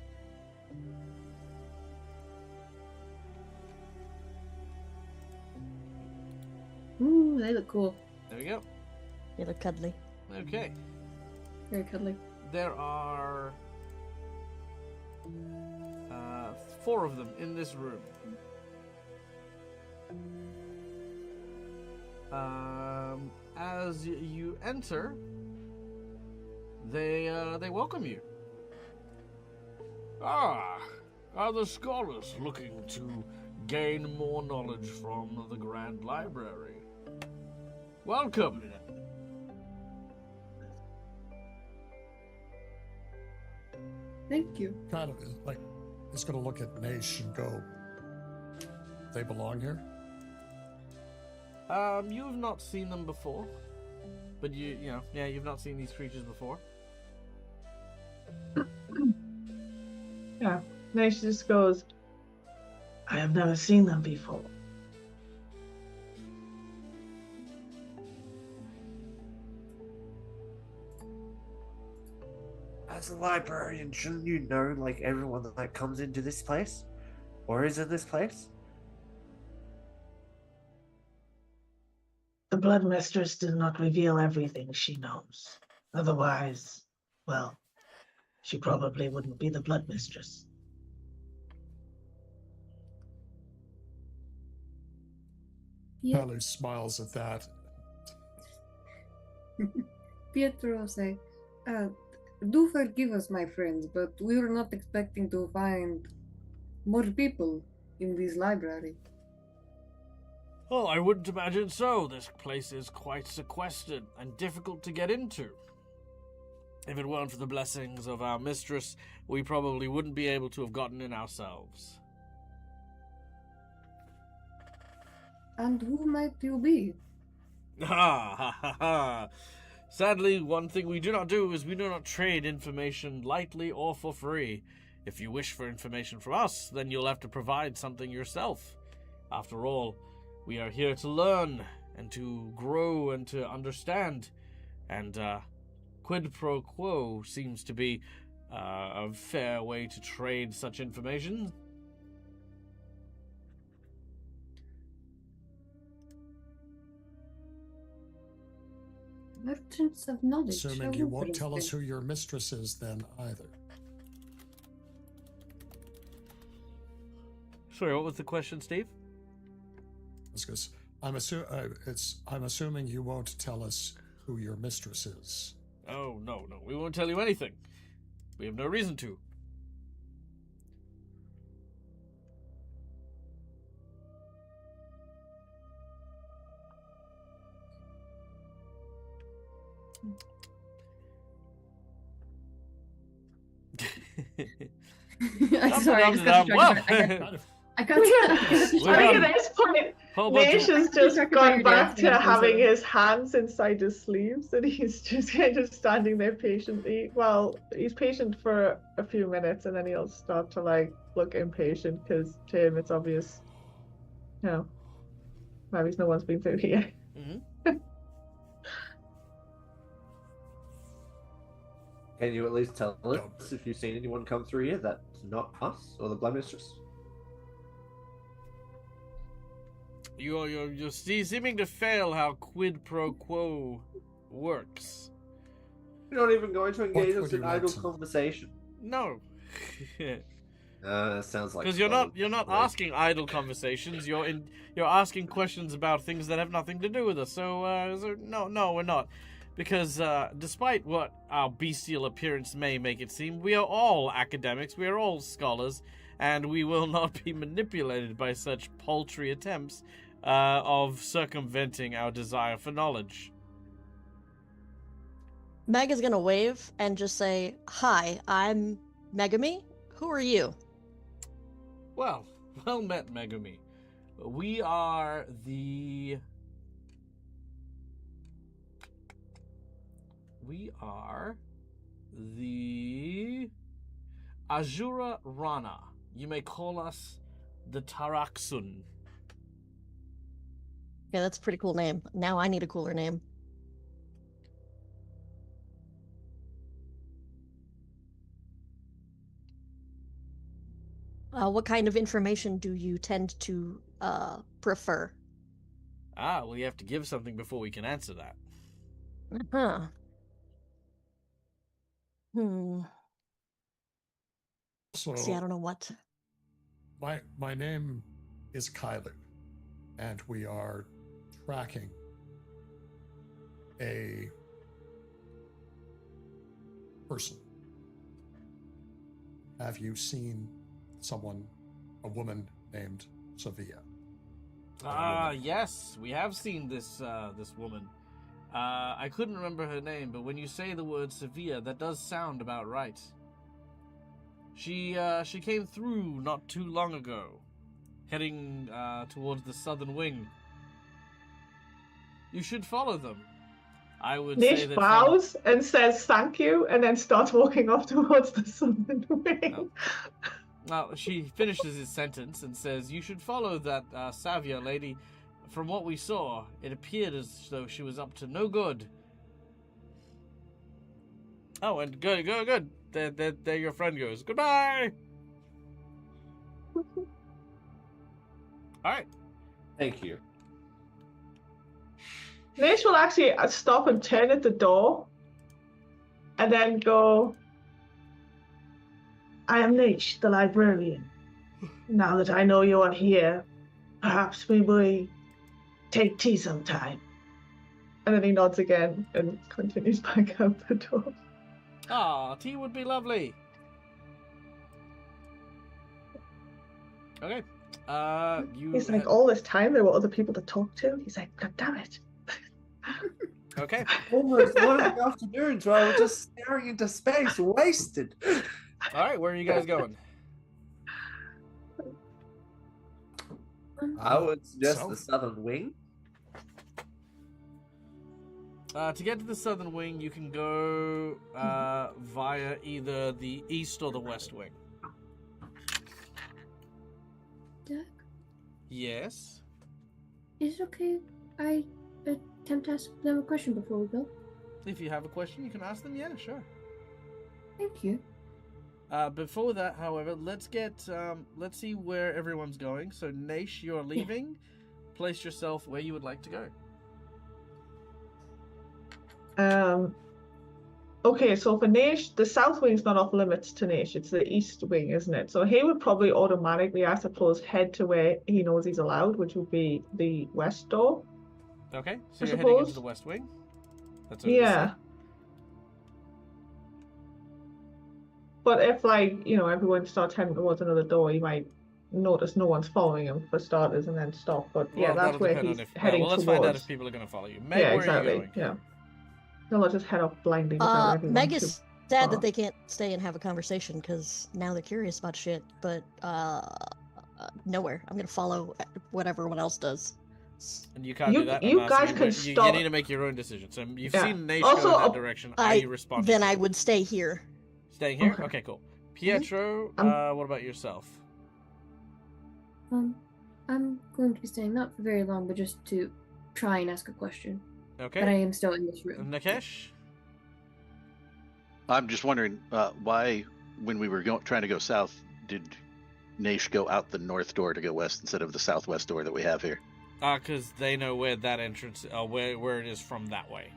Ooh, they look cool. There we go. They look cuddly. Okay. Very cuddly. There are 4 of them in this room. As you enter, they welcome you. Are the scholars looking to gain more knowledge from the Grand Library? Welcome. Thank you. kind of like, it's going to look at Nash and go, they belong here? You have not seen them before, but you've not seen these creatures before. Yeah. Nash just goes, I have never seen them before. As a librarian, shouldn't you know, like, everyone that comes into this place? Or is in this place? The Blood Mistress does not reveal everything she knows. Otherwise, well, she probably wouldn't be the Blood Mistress. Yeah. Palu smiles at that. Pietro say, do forgive us, my friends, but we were not expecting to find more people in this library. Oh, I wouldn't imagine so. This place is quite sequestered and difficult to get into. If it weren't for the blessings of our mistress, we probably wouldn't be able to have gotten in ourselves. And who might you be? Ha ha ha ha. Sadly, one thing we do not do is we do not trade information lightly or for free. If you wish for information from us, then you'll have to provide something yourself. After all, we are here to learn and to grow and to understand. And quid pro quo seems to be a fair way to trade such information. Merchants of knowledge. Assuming you won't tell us who your mistress is then either. Sorry, what was the question, Steve? Because I'm assuming you won't tell us who your mistress is. Oh, no, we won't tell you anything. We have no reason to. I'm sorry, I just got distracted. I got I think at this point, Nish has just gone back to having his hands inside his sleeves, and he's just kind of standing there patiently. Well, he's patient for a few minutes, and then he'll start to like look impatient because to him it's obvious, you know, maybe no one's been through here. Mm-hmm. Can you at least tell us if you've seen anyone come through here that's not us or the Blood Mistress? You're seeming to fail how quid pro quo works. You're not even going to engage would us you in like idle to- conversation. No. Sounds like Because you're not asking idle conversations. You're asking questions about things that have nothing to do with us. So no, we're not. Because despite what our bestial appearance may make it seem, we are all academics. We are all scholars, and we will not be manipulated by such paltry attempts of circumventing our desire for knowledge. Meg is gonna wave and just say, "Hi, I'm Megami. Who are you?" Well met, Megumi. We are the Azura Rana. You may call us the Taraksun. Yeah, that's a pretty cool name. Now I need a cooler name. What kind of information do you tend to prefer? Well, you have to give something before we can answer that. Huh. So See, I don't know what. my name is Kyler, and we are tracking a person. Have you seen a woman named Sevilla? Yes, we have seen this woman. I couldn't remember her name, but when you say the word Sevilla, that does sound about right. She came through not too long ago, heading towards the southern wing. You should follow them. I would say Nish that bows and says thank you, and then starts walking off towards the southern wing. Well, she finishes his sentence and says, "You should follow that Savia lady. From what we saw, it appeared as though she was up to no good." Oh, and good. There your friend goes. Goodbye! Alright. Thank you. Nish will actually stop and turn at the door, and then go, "I am Nish, the librarian. Now that I know you are here, perhaps we may take tea sometime." And then he nods again and continues back out the door. Tea would be lovely. Okay. He's like, all this time there were other people to talk to. He's like, God damn it. Okay. Almost not enough afternoons where I was just staring into space, wasted. Alright, where are you guys going? I would suggest the South. southern wing. To get to the southern wing, you can go via either the east or the west wing. Doug, Yes. is it okay I attempt to ask them a question before we go? If you have a question, you can ask them. Yeah, sure. Thank you. Before that, however, let's see where everyone's going. So, Naish, you're leaving. Place yourself where you would like to go. Okay, so for Naish, the south wing's not off limits to Naish. It's the east wing, isn't it? So he would probably automatically, I suppose, head to where he knows he's allowed, which would be the west door. Okay, so I you're heading into suppose. the west wing. That's what it is, Yeah. sir. But if, like, you know, everyone starts heading towards another door, you might notice no one's following him for starters and then stop. But yeah, Well, that's that'll where depend he's on if. heading Well, let's towards. find out if people are going to follow you. Meg, Yeah, where exactly. are you going? Yeah. They'll just head off blindly without everyone. Meg to- is sad far. that they can't stay and have a conversation because now they're curious about shit. But nowhere. I'm gonna follow what everyone else does. And you can't You- do that. you I'm guys asking can you stop- need to make your own decision. So you've Yeah. seen Naish Also, go in that direction. Are you responding? Then to I it? would stay here. Staying here. Okay. Okay, cool. Pietro, what about yourself? I'm going to be staying not for very long, but just to try and ask a question. Okay. But I am still in this room. Nakesh. I'm just wondering why, when we were trying to go south, did Naish go out the north door to go west instead of the southwest door that we have here? Because they know where that entrance, where it is from that way.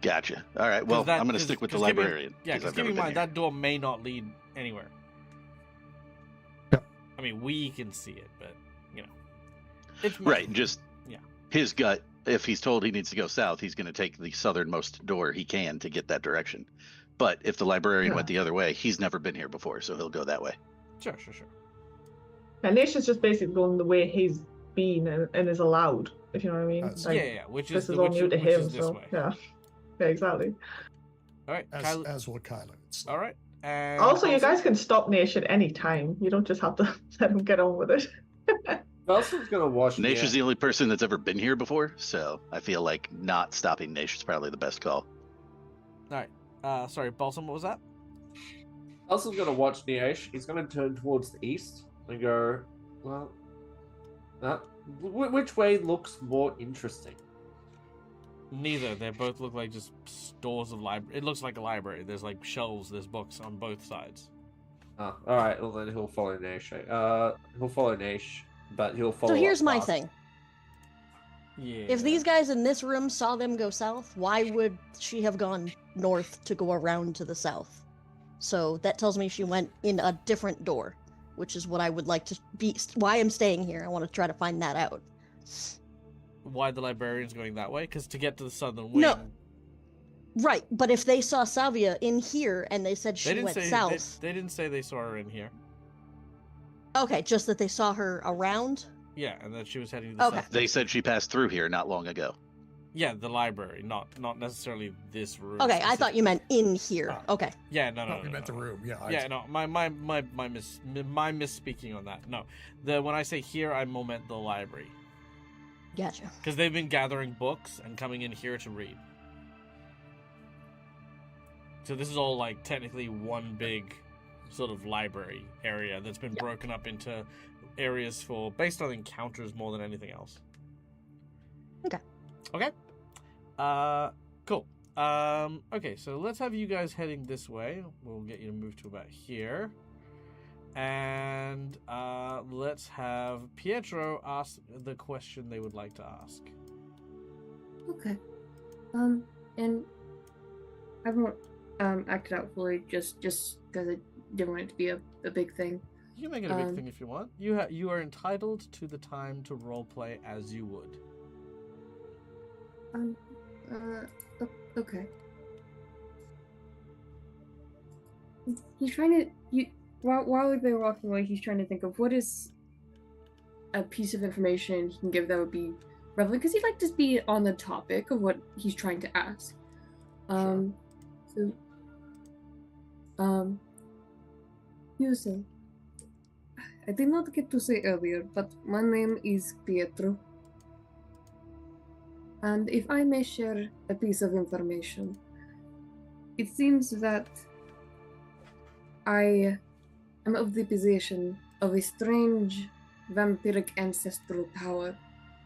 Gotcha. All right. Well, I'm going to stick with the librarian. Yeah, because I've keep never in been mind here. that door may not lead anywhere. Yep. I mean, we can see it, but you know, it's Right. Just Yeah. his gut. If he's told he needs to go south, he's going to take the southernmost door he can to get that direction. But if the librarian went the other way, he's never been here before, so he'll go that way. Sure. And Naish is just basically going the way he's been and is allowed, if you know what I mean. That's- Like, Yeah. Which this is is the all which, new to which him, is this so way. yeah. Yeah, exactly. All right. As will Kyler. It's All right. And Also, you guys can stop Naish at any time. You don't just have to let him get on with it. Nelson's gonna watch. Naish is the only person that's ever been here before, so I feel like not stopping Naish is probably the best call. All right. Sorry, Balsam. What was that? Nelson's gonna watch Naish. He's gonna turn towards the east and go, well, which way looks more interesting? Neither. They both look like just stores of library. It looks like a library. There's like shelves. There's books on both sides. All right. Well, then he'll follow Naish. He'll follow Naish, but he'll follow. So here's up my fast. thing. Yeah. If these guys in this room saw them go south, why would she have gone north to go around to the south? So that tells me she went in a different door, which is what I would like to be. Why I'm staying here. I want to try to find that out. Why the librarian's going that way? Because to get to the southern wing. No. Right, but if they saw Salvia in here and they said she went south. They didn't say they saw her in here. Okay, just that they saw her around. Yeah, and that she was heading to the Okay. south. They said she passed through here not long ago. Yeah, the library, not necessarily this room. Okay, I thought you meant in here. Oh. Okay. Yeah, no. We meant the room. Yeah. Yeah, no, my misspeaking on that. No, when I say here, I more meant the library Gotcha. because they've been gathering books and coming in here to read. So this is all like technically one big sort of library area that's been broken up into areas for based on encounters more than anything else. Okay. Okay. Cool. Okay, so let's have you guys heading this way. We'll get you to move to about here. And let's have Pietro ask the question they would like to ask. Okay. And I won't act it out fully just because I didn't want it to be a big thing. You can make it a big thing if you want. You are entitled to the time to roleplay as you would. Okay. He's trying to while they're walking away, he's trying to think of what is a piece of information he can give that would be relevant, because he'd like to be on the topic of what he's trying to ask. He was saying, I did not get to say earlier, but my name is Pietro. And if I may share a piece of information, it seems that I am of the possession of a strange vampiric ancestral power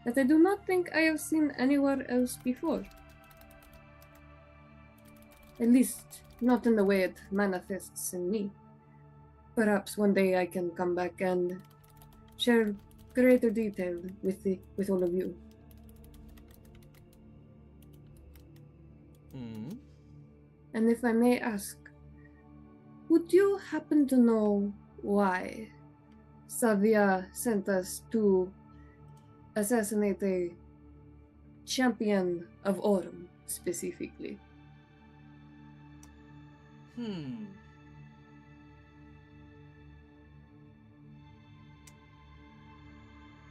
that I do not think I have seen anywhere else before. At least, not in the way it manifests in me. Perhaps one day I can come back and share greater detail with all of you. Hmm. And if I may ask, would you happen to know why Savia sent us to assassinate a champion of Orm specifically?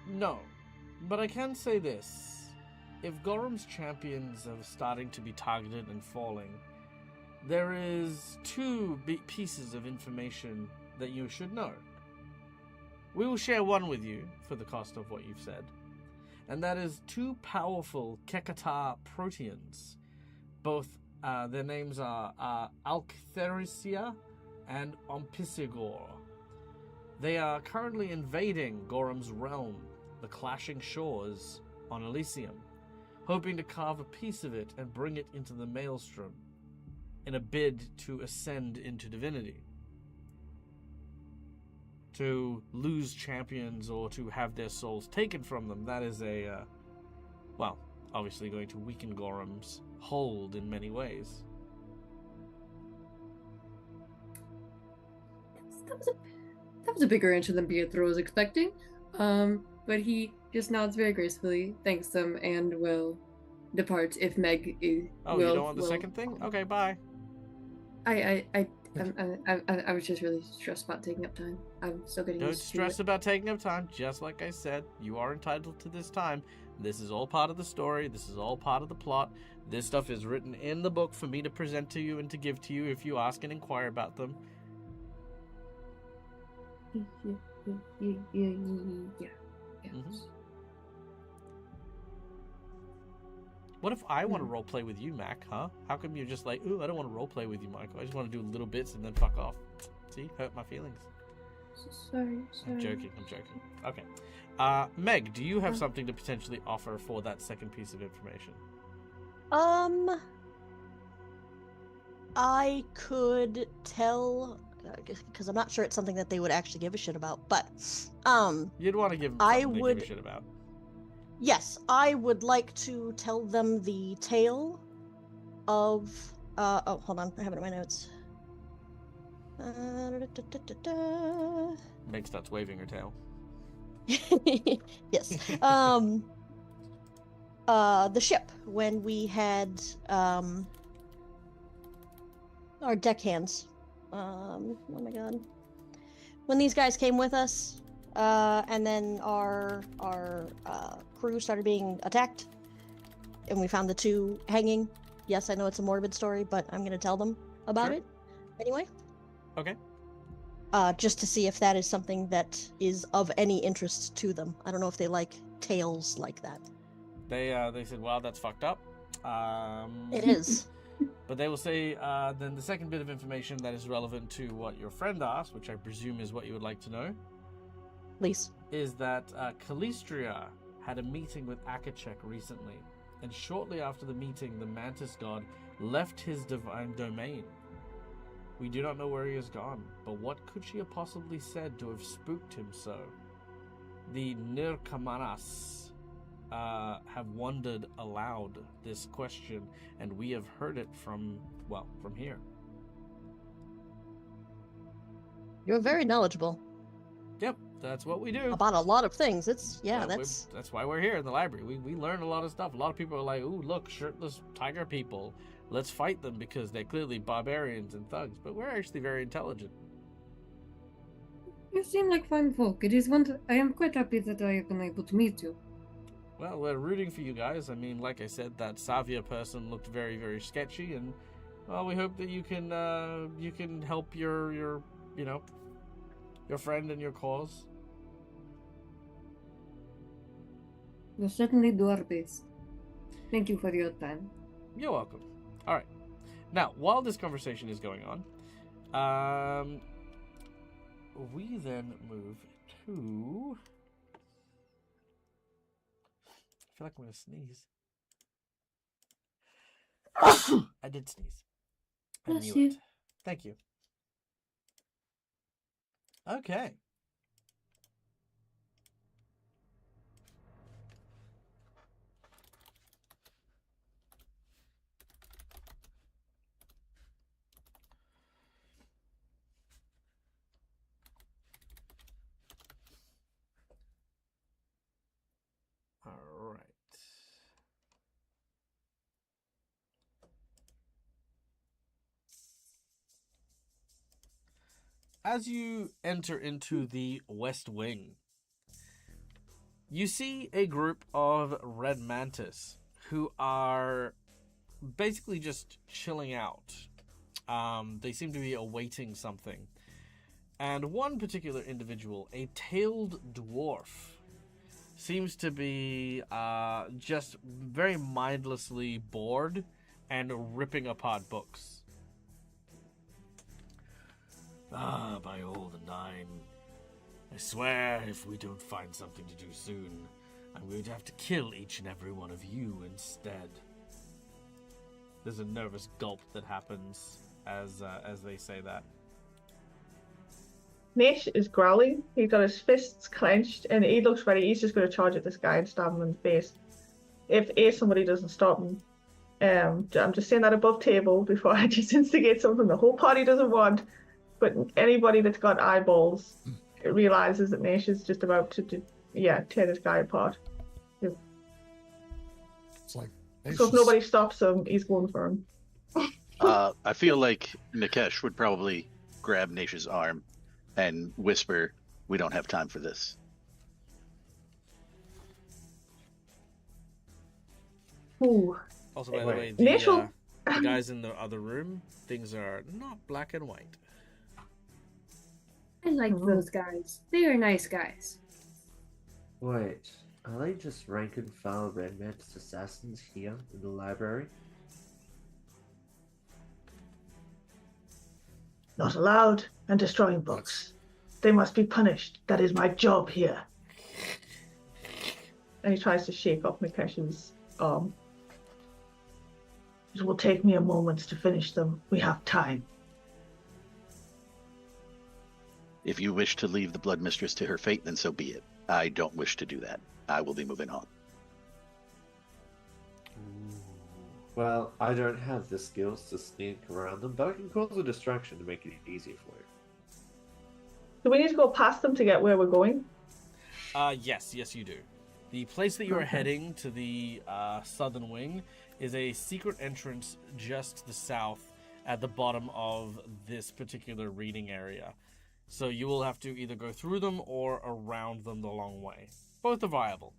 No, but I can say this. If Gorham's champions are starting to be targeted and falling, there is two pieces of information that you should know. We will share one with you for the cost of what you've said, and that is two powerful Kekatar proteans. Both their names are Alctherisia and Ompisigor. They are currently invading Gorham's realm, the Clashing Shores on Elysium, hoping to carve a piece of it and bring it into the Maelstrom in a bid to ascend into divinity. To lose champions or to have their souls taken from them, that is obviously going to weaken Gorham's hold in many ways. That was a bigger answer than Pietro was expecting. But he just nods very gracefully, thanks them, and will depart if Meg is. Oh, you don't want the second thing? Okay, bye. I was just really stressed about taking up time. I'm still getting Don't used to stress it. about taking up time. Just like I said, you are entitled to this time. This is all part of the story. This is all part of the plot. This stuff is written in the book for me to present to you and to give to you if you ask and inquire about them. Yeah. Mhm. What if I want to roleplay with you, Mac, huh? How come you're just like, ooh, I don't want to roleplay with you, Michael. I just want to do little bits and then fuck off. See? Hurt my feelings. Sorry. I'm joking. Okay. Meg, do you have something to potentially offer for that second piece of information? I could tell, because I'm not sure it's something that they would actually give a shit about, but, You'd want to give them I something would- to give a shit about. yes, I would like to tell them the tale of, oh, hold on, I have it in my notes. Meg starts waving her tail. Yes. The ship, when we had, our deckhands. Oh my god. When these guys came with us, and then our crew started being attacked, and we found the two hanging. Yes, I know it's a morbid story, but I'm gonna tell them about Sure. it anyway. Okay. Just to see if that is something that is of any interest to them. I don't know if they like tales like that. They said, wow, that's fucked up. It is. But they will say, then the second bit of information that is relevant to what your friend asked, which I presume is what you would like to know, Please. is that Calistria had a meeting with Akachek recently, and shortly after the meeting, the Mantis God left his divine domain. We do not know where he has gone, but what could she have possibly said to have spooked him so? The Nirkamanas have wondered aloud this question, and we have heard it from here. You're very knowledgeable Yep, that's what we do. about a lot of things. It's, yeah, Well, that's why we're here in the library. We learn a lot of stuff. A lot of people are like, ooh, look, shirtless tiger people. Let's fight them because they're clearly barbarians and thugs. But we're actually very intelligent. You seem like fine folk. It is I am quite happy that I have been able to meet you. Well, we're rooting for you guys. I mean, like I said, that Savia person looked very, very sketchy, and well, we hope that you can help your friend and your cause. You'll certainly do our best. Thank you for your time. You're welcome. All right. Now, while this conversation is going on, we then move to. I feel like I'm gonna sneeze. I did sneeze. I Bless knew you. it. Thank you. Okay. All right. As you enter into the West Wing, you see a group of red mantis who are basically just chilling out. They seem to be awaiting something. And one particular individual, a tailed dwarf, seems to be just very mindlessly bored and ripping apart books. Ah, by all the nine. I swear if we don't find something to do soon, I'm going to have to kill each and every one of you instead. There's a nervous gulp that happens as they say that. Nish is growling. He's got his fists clenched and he looks ready. He's just going to charge at this guy and stab him in the face. If somebody doesn't stop him. I'm just saying that above table before I just instigate something the whole party doesn't want. But anybody that's got eyeballs realizes that Nish is just about to tear this guy apart. It's like, So if nobody stops him, he's going for him. I feel like Nikesh would probably grab Nash's arm and whisper, "We don't have time for this." Ooh. Also, by the way, Nish will... the guys in the other room, things are not black and white. I like those guys. They are nice guys. Wait, are they just rank and file red mantis assassins here in the library? Not allowed and destroying books. They must be punished. That is my job here. And he tries to shake off Nikesh's arm. It will take me a moment to finish them. We have time. If you wish to leave the Blood Mistress to her fate, then so be it. I don't wish to do that. I will be moving on. Well, I don't have the skills to sneak around them, but I can cause a distraction to make it easier for you. Do we need to go past them to get where we're going? Yes, you do. The place that you are Okay. heading to the southern wing is a secret entrance just to the south at the bottom of this particular reading area. So you will have to either go through them or around them the long way. Both are viable.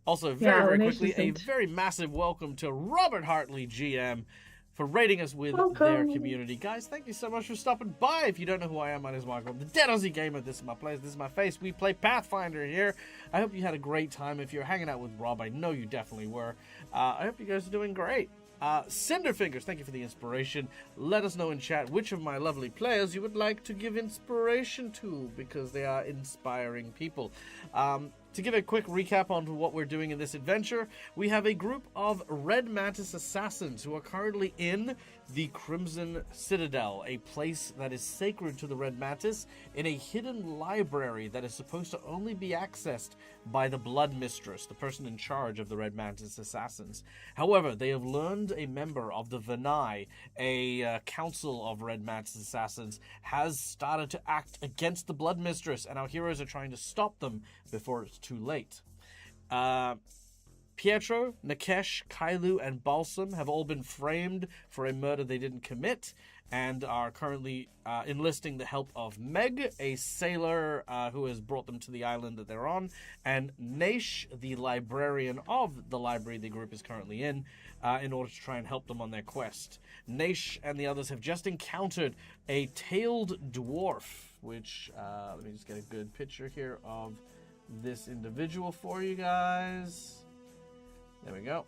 Also, very Nish quickly, a isn't. very massive welcome to Robert Hartley, GM, for rating us with their Welcome. community. Guys, thank you so much for stopping by. If you don't know who I am, my name is Michael. I'm the Dead Aussie Gamer. This is my place. This is my face. We play Pathfinder here. I hope you had a great time. If you're hanging out with Rob, I know you definitely were. I hope you guys are doing great. Cinderfingers, thank you for the inspiration. Let us know in chat which of my lovely players you would like to give inspiration to, because they are inspiring people. To give a quick recap on what we're doing in this adventure, we have a group of Red Mantis assassins who are currently in the Crimson Citadel, a place that is sacred to the Red Mantis, in a hidden library that is supposed to only be accessed by the Blood Mistress, the person in charge of the Red Mantis assassins. However, they have learned a member of the Venai, a council of Red Mantis assassins, has started to act against the Blood Mistress, and our heroes are trying to stop them before it's too late. Pietro, Nikesh, Kailu, and Balsam have all been framed for a murder they didn't commit and are currently enlisting the help of Meg, a sailor who has brought them to the island that they're on, and Naish, the librarian of the library the group is currently in order to try and help them on their quest. Naish and the others have just encountered a tailed dwarf, which, let me just get a good picture here of this individual for you guys. There we go.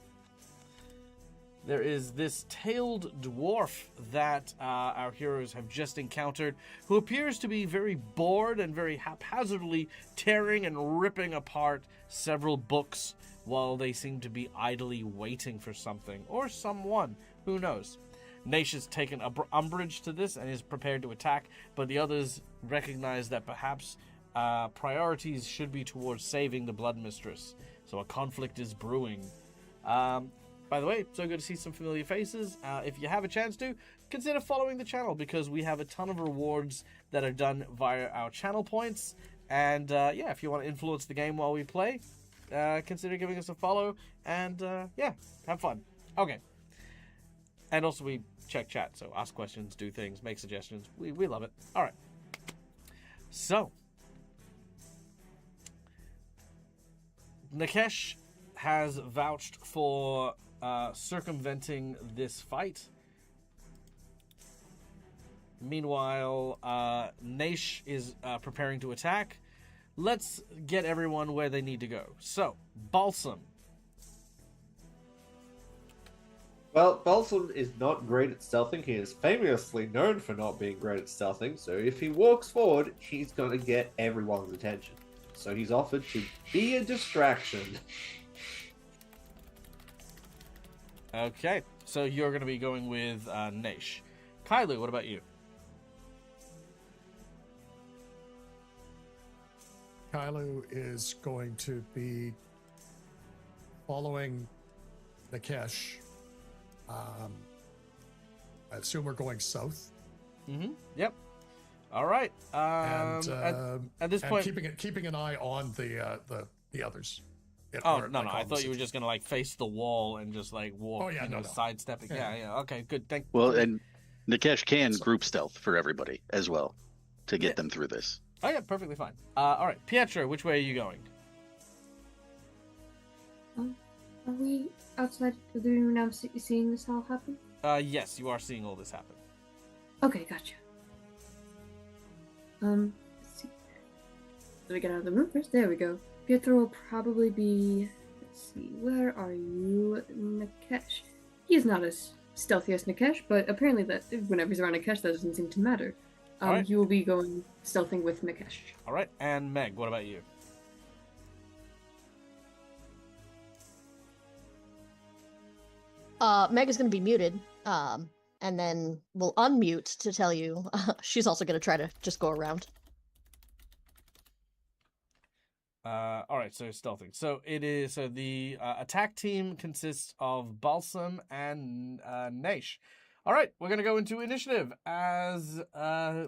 There is this tailed dwarf that our heroes have just encountered, who appears to be very bored and very haphazardly tearing and ripping apart several books while they seem to be idly waiting for something or someone. Who knows? Naish has taken umbrage to this and is prepared to attack, but the others recognize that perhaps priorities should be towards saving the Blood Mistress. So a conflict is brewing. By the way, so good to see some familiar faces. If you have a chance to, consider following the channel because we have a ton of rewards that are done via our channel points. And yeah, if you want to influence the game while we play, consider giving us a follow. And yeah, have fun. Okay. And also we check chat, so ask questions, do things, make suggestions. We love it. All right. So, Nikesh has vouched for circumventing this fight. Meanwhile, Naish is preparing to attack. Let's get everyone where they need to go. So, Balsam. Well, Balsam is not great at stealthing. He is famously known for not being great at stealthing, so if he walks forward, he's going to get everyone's attention. So he's offered to be a distraction. Okay, so you're going to be going with Naish. Kylie, what about you? Kylo is going to be following Nikesh. I assume we're going south. Mm-hmm. Yep. All right. At this point, keeping an eye on the others. Oh no! I thought you were just gonna like face the wall and just like walk, sidestepping. Yeah. Okay, good. Thank. Well, and Nikesh can group stealth for everybody as well to get them through this. Oh yeah, perfectly fine. All right, Pietro, which way are you going? Are we outside of the room now seeing this all happen? Yes, you are seeing all this happen. Okay, gotcha. Let's see. Let me get out of the room first. There we go. Pietro will probably be... Let's see, where are you, Nikesh? He is not as stealthy as Nikesh, but apparently that whenever he's around Nikesh, that doesn't seem to matter. Right. He will be going stealthing with Nikesh. All right, and Meg, what about you? Meg is going to be muted, and then we'll unmute to tell you she's also going to try to just go around. All right, so stealthing. So it is. So the attack team consists of Balsam and Naish. All right, we're gonna go into initiative as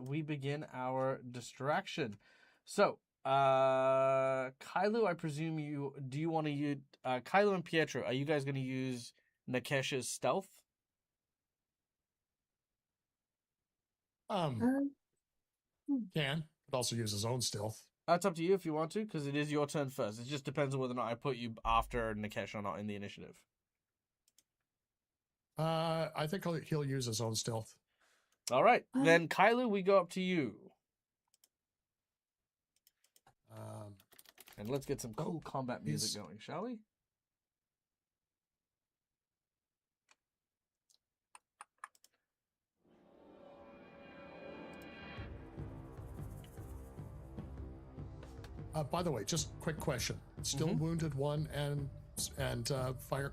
we begin our distraction. So, Kylo, I presume do you want to use Kylo and Pietro? Are you guys gonna use Nikesh's stealth? Can but also use his own stealth. That's up to you if you want to, because it is your turn first. It just depends on whether or not I put you after Nikesh or not in the initiative. I think he'll use his own stealth. All right, then Kylo, we go up to you. And let's get some cool combat music going, shall we? By the way, just quick question: still wounded one and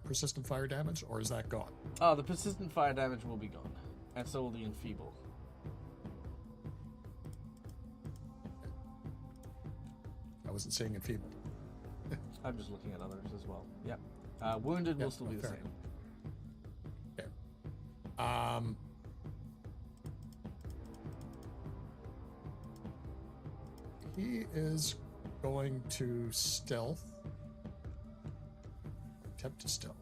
persistent fire damage, or is that gone? Oh, the persistent fire damage will be gone, and so will the enfeeble. I wasn't seeing enfeebled. I'm just looking at others as well. Yep. Wounded will still be the same. Okay. He is going to stealth. Attempt to stealth.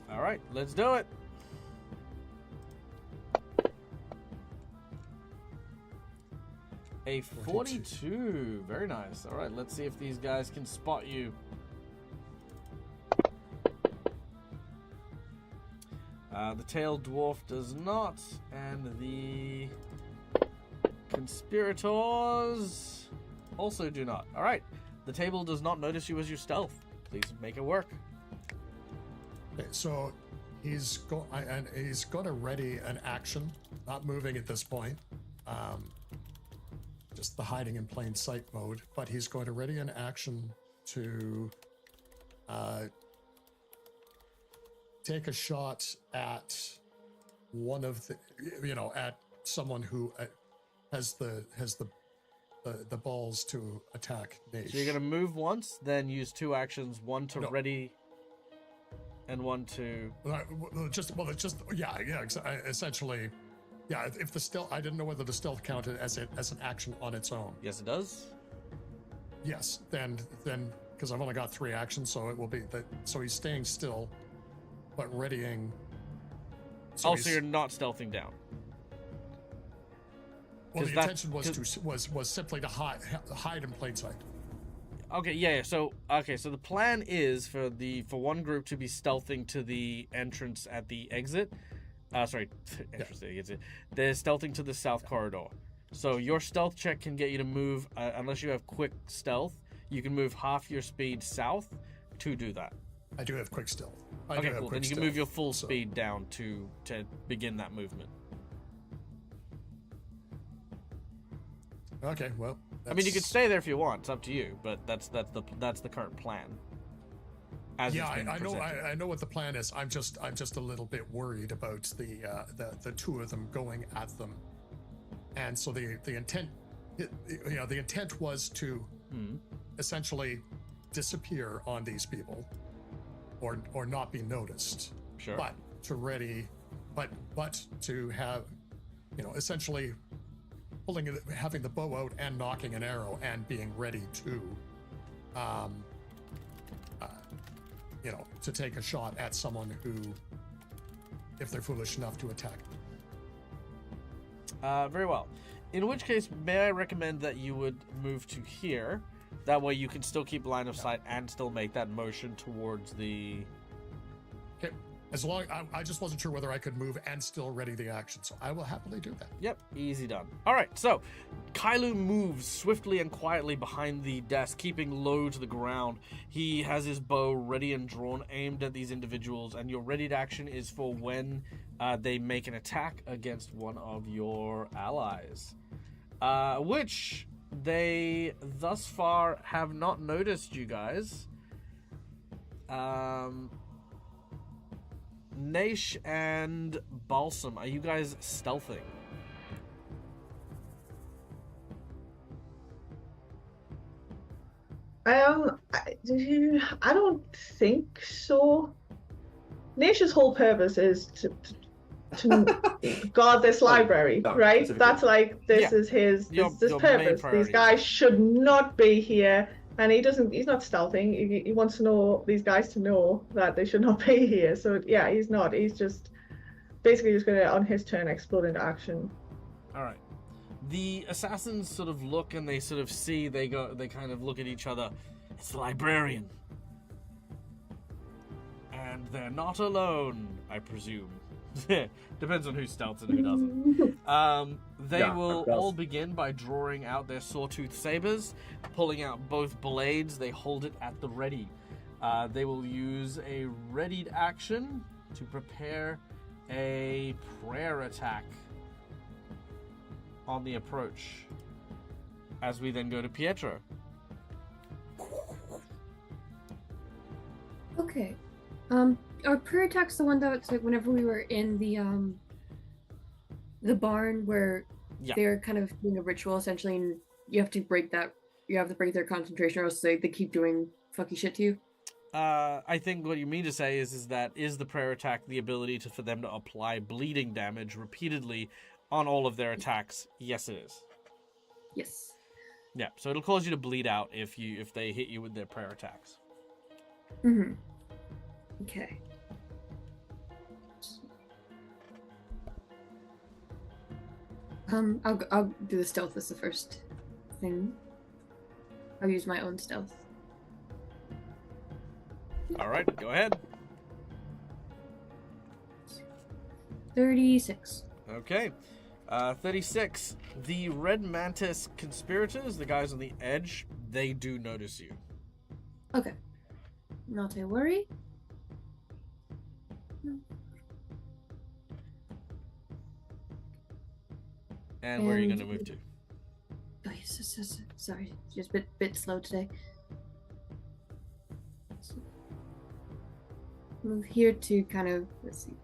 All right, let's do it. A 42. Very nice. All right, let's see if these guys can spot you. The tailed dwarf does not, and the conspirators also do not. All right, the table does not notice you as you stealth. Please make it work. Okay, so he's going to ready an action, not moving at this point, just the hiding in plain sight mode. But he's going to ready an action to take a shot at one of the, at someone who has the balls to attack Naish. So you're gonna move once, then use 2 actions, one to ready, and one to. Essentially, yeah. If the stealth, I didn't know whether the stealth counted as an action on its own. Yes, it does. Yes, then because I've only got 3 actions, so it will be that. So he's staying still, but readying. So you're not stealthing down. Well, the intention was simply to hide in plain sight. Okay, yeah. So the plan is for one group to be stealthing to the entrance at the exit. Entrance to the exit. They're stealthing to the south corridor. So your stealth check can get you to move, unless you have quick stealth, you can move half your speed south to do that. I do have quick stealth. Okay, cool. Then you can move your full speed down to begin that movement. Okay, well. I mean, you can stay there if you want. It's up to you, but that's the current plan. I know what the plan is. I'm just a little bit worried about the 2 of them going at them, and so the intent, the intent was to essentially disappear on these people, or not be noticed. Sure. But to have, essentially having the bow out and knocking an arrow and being ready to, to take a shot at someone who, if they're foolish enough to attack. Very well. In which case, may I recommend that you would move to here? That way you can still keep line of sight and still make that motion towards the... Okay. As long, I just wasn't sure whether I could move and still ready the action, so I will happily do that. Yep, easy done. All right, so Kailu moves swiftly and quietly behind the desk, keeping low to the ground. He has his bow ready and drawn, aimed at these individuals, and your readied action is for when they make an attack against one of your allies, which they thus far have not noticed you guys. Naish and Balsam, are you guys stealthing? I don't think so. Naish's whole purpose is to guard this library, right? That's like, this is his purpose. These guys should not be here. And he's not stealthing. He wants to know, these guys to know that they should not be here. So yeah, he's not. He's just basically just going to, on his turn, explode into action. All right. The assassins sort of look and they sort of see, they kind of look at each other. It's the librarian. And they're not alone, I presume. Depends on who stealths and who doesn't. They will all begin by drawing out their sawtooth sabers, pulling out both blades. They hold it at the ready. They will use a readied action to prepare a prayer attack on the approach. As we then go to Pietro. Okay. Our prayer attack's the one that was like whenever we were in the barn where they're kind of doing a ritual essentially, and you have to break their concentration or else they keep doing fucky shit to you. I think what you mean to say is that the prayer attack the ability for them to apply bleeding damage repeatedly on all of their attacks? Yes, it is. Yes. Yeah, so it'll cause you to bleed out if they hit you with their prayer attacks. Mm-hmm. Okay. I'll do the stealth as the first thing. I'll use my own stealth. All right, go ahead. 36. Okay. 36. The Red Mantis conspirators, the guys on the edge, they do notice you. Okay. Not a worry. And where are you going And- to move to? Oh, yes, sorry, just a bit slow today. So, move here to kind of, let's see.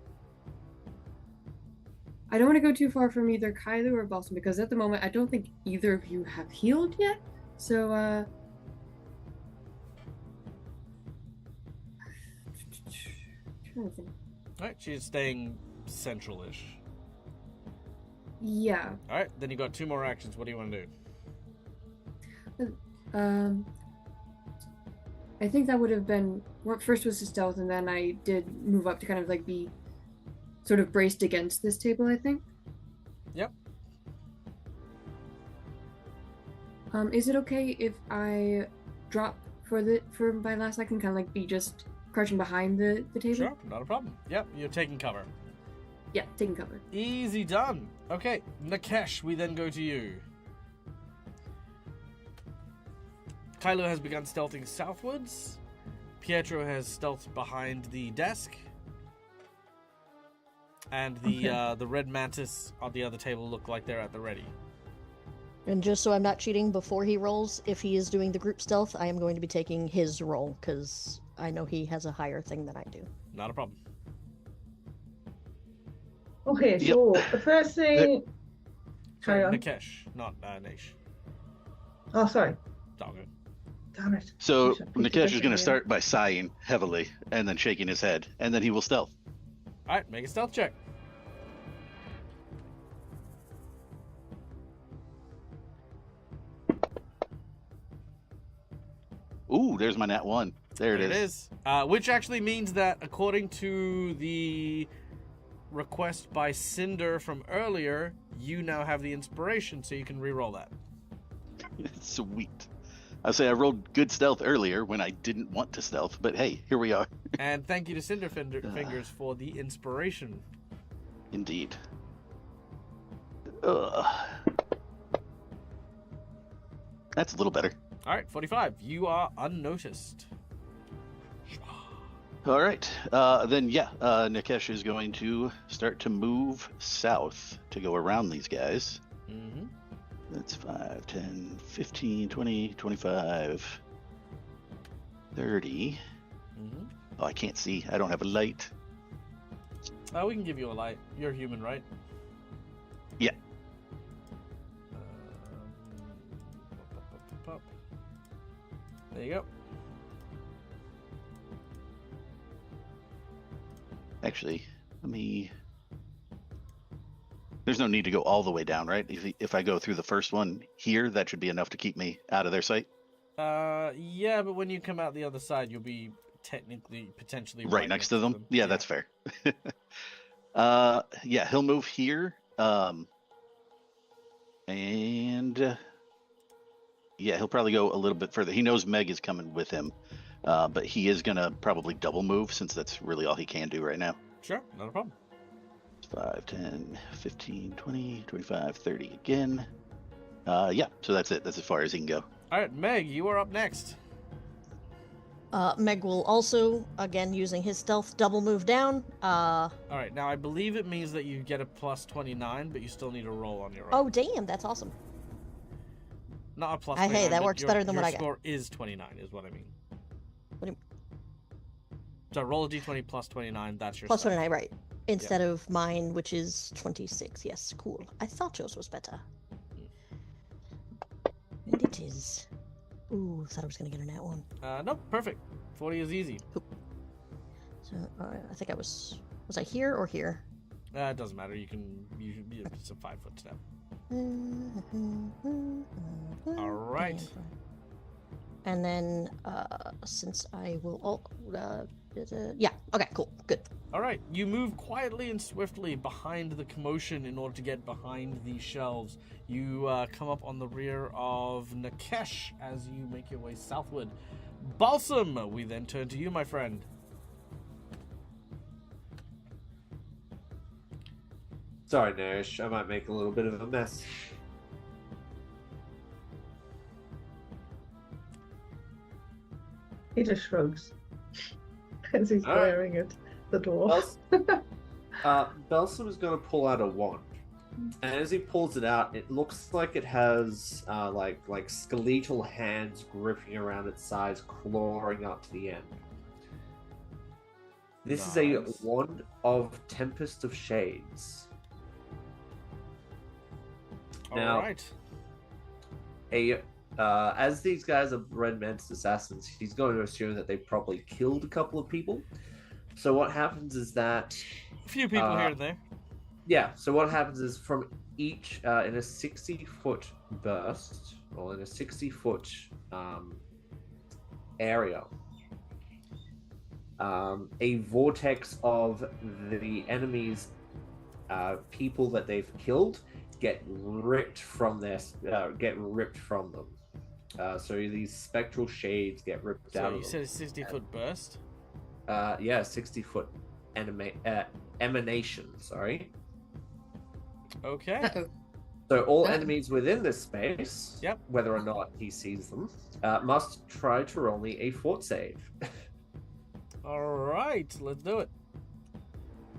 I don't want to go too far from either Kylo or Balsam because at the moment I don't think either of you have healed yet. So, trying to think. Alright, she's staying central-ish. Yeah. Alright, then you got 2 more actions. What do you want to do? I think that would have been what first was the stealth, and then I did move up to kind of like be sort of braced against this table, I think. Yep. Is it okay if I drop for my last action, kind of like be just crouching behind the table? Sure, not a problem. Yep, you're taking cover. Yeah, taking cover. Easy done. Okay, Nakesh, we then go to you. Kylo has begun stealthing southwards. Pietro has stealthed behind the desk. And the Red Mantis on the other table look like they're at the ready. And just so I'm not cheating, before he rolls, if he is doing the group stealth, I am going to be taking his roll, because I know he has a higher thing than I do. Not a problem. Okay, so the first thing. Carry on. Nakesh, not Naish. Oh, sorry. Doggo. Damn it. So I should have picked a Nikesh is different going to name. start by sighing heavily and then shaking his head, and then he will stealth. Alright, make a stealth check. Ooh, there's my nat 1. There it is. Which actually means that according to the request by Cinder from earlier, you now have the inspiration, so you can re-roll that. Sweet. I say I rolled good stealth earlier when I didn't want to stealth, but hey, here we are. And thank you to Cinder Fingers for the inspiration. Indeed. Ugh. That's a little better. Alright, 45. You are unnoticed. All right. Then, yeah, Nikesh is going to start to move south to go around these guys. Mm-hmm. That's 5, 10, 15, 20, 25, 30. Mm-hmm. Oh, I can't see. I don't have a light. We can give you a light. You're human, right? Yeah. There you go. Actually, let me... There's no need to go all the way down, right? If I go through the first one here, that should be enough to keep me out of their sight. Yeah, but when you come out the other side, you'll be potentially Right next to them? Yeah, that's fair. Yeah, he'll move here. And yeah, he'll probably go a little bit further. He knows Meg is coming with him, but he is going to probably double move since that's really all he can do right now. Sure, not a problem. 5, 10, 15, 20, 25, 30 again. Yeah, so that's it. That's as far as he can go. All right, Meg, you are up next. Meg will also, again using his stealth, double move down. All right, now I believe it means that you get a plus 29, but you still need a roll on your own. Oh, damn, that's awesome. Not a plus Hey, 29, that but works better than what I got. Your score is 29, is what I mean. What do you... So roll a d20 plus 29, that's your Plus stuff. 29, right. Instead of mine, which is 26. Yes, cool. I thought yours was better. And it is. Ooh, thought I was going to get a nat 1. Nope, perfect. 40 is easy. So, I think I was... Was I here or here? It doesn't matter. You can... It's a 5-foot step. All right. And then, since I will... yeah, okay, cool, good. All right, you move quietly and swiftly behind the commotion in order to get behind these shelves. You come up on the rear of Nakesh as you make your way southward. Balsam, we then turn to you, my friend. Sorry, Nash. I might make a little bit of a mess. He just shrugs as he's All right. glaring at the dwarf. Belsom is going to pull out a wand, and as he pulls it out, it looks like it has like skeletal hands gripping around its sides, clawing up to the end. This is a Nice. wand of Tempest of Shades. Now, Alright. as these guys are Red Man's assassins, he's going to assume that they've probably killed a couple of people. So what happens is that A few people here and there. yeah, so what happens is from each, in a 60-foot burst, or in a 60-foot area, a vortex of the enemy's people that they've killed get ripped from them. So these spectral shades get ripped out So of you them. said a 60-foot burst? Yeah, 60-foot emanation, sorry. Okay. Uh-oh. So all Oh. enemies within this space, Yep. whether or not he sees them, must try to roll me a fort save. Alright, let's do it.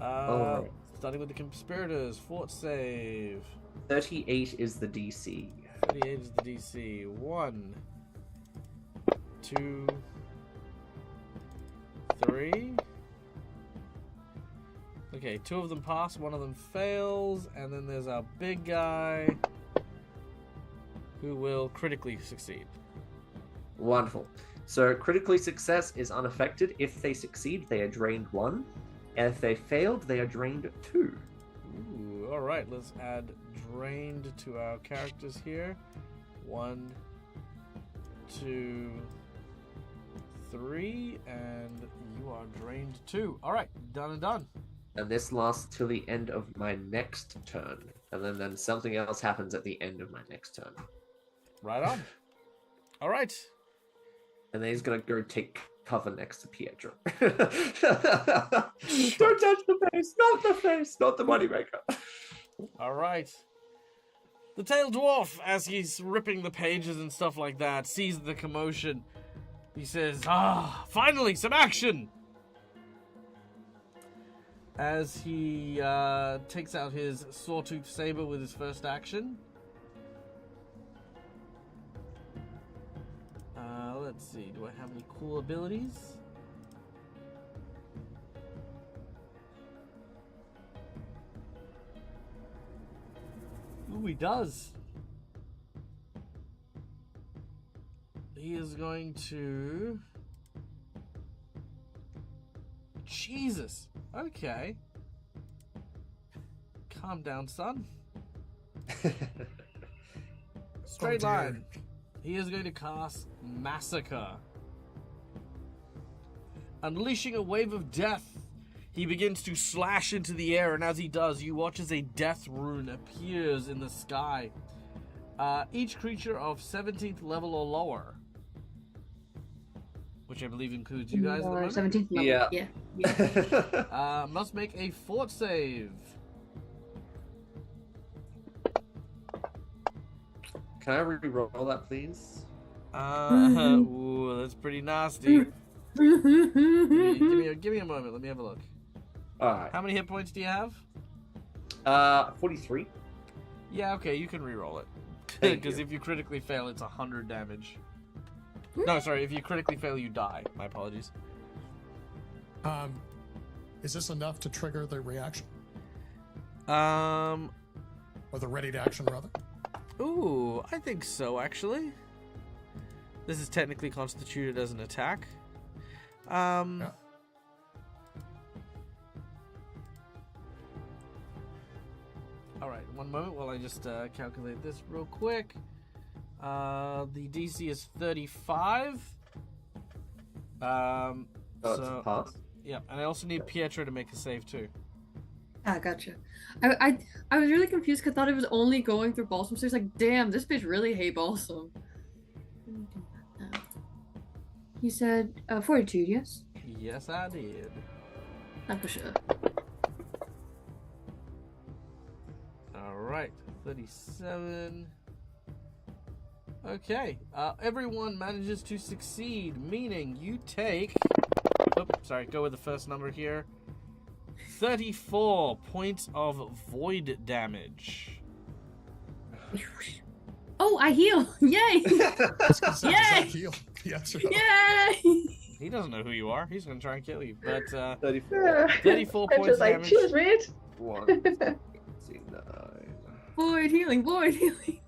Alright. Starting with the conspirators. Fort save. 38 is the DC. 38 is the DC. 1, 2, 3. Okay, 2 of them pass, 1 of them fails, and then there's our big guy who will critically succeed. Wonderful. So critically success is unaffected. If they succeed, they are drained 1. And if they failed, they are drained 2. Ooh, alright, let's add drained to our characters here. 1, 2, 3, and you are drained 2. Alright, done and done. And this lasts till the end of my next turn. And then something else happens at the end of my next turn. Right on. Alright. And then he's gonna go take cover next to Pietro. Don't touch the face, not the moneymaker. Alright. The tail dwarf, as he's ripping the pages and stuff like that, sees the commotion. He says, finally, some action! As he takes out his sawtooth saber with his first action. Let's see, do I have any cool abilities? Ooh, he does. He is going to... Jesus. Okay. Calm down, son. Straight dear. line. He is going to cast Massacre. Unleashing a wave of death, he begins to slash into the air, and as he does, you watch as a death rune appears in the sky. Each creature of 17th level or lower, which I believe includes you guys at the Or moment, 17th level. Yeah. Yeah. must make a fort save. Can I re-roll that, please? Ooh, that's pretty nasty. Give me a moment. Let me have a look. All right. How many hit points do you have? 43. Yeah, okay, you can re-roll it. Thank Because you. if you critically fail, it's 100 damage. No, sorry, if you critically fail, you die. My apologies. Is this enough to trigger the reaction? Um, Or the ready to action, rather? ooh, I think so, actually. This is technically constituted as an attack. Yeah. Alright, one moment while I just calculate this real quick. The DC is 35. Oh, it's a So, pass. yeah, and I also need Pietro to make a save too. Ah, gotcha. I was really confused because I thought it was only going through Balsam, so it's like, damn, this bitch really hate Balsam. Let me do that now. You said 42, yes? Yes, I did. Not for sure. 37. Okay. Everyone manages to succeed, meaning you take... Oh, sorry, go with the first number here. 34 points of void damage. Oh, I heal! Yay! Does that Yay! heal? Yes or no? Yay! He doesn't know who you are. He's going to try and kill you. But 34. 34 I'm points just of like, damage. cheers, mate. 169. Void healing, void healing.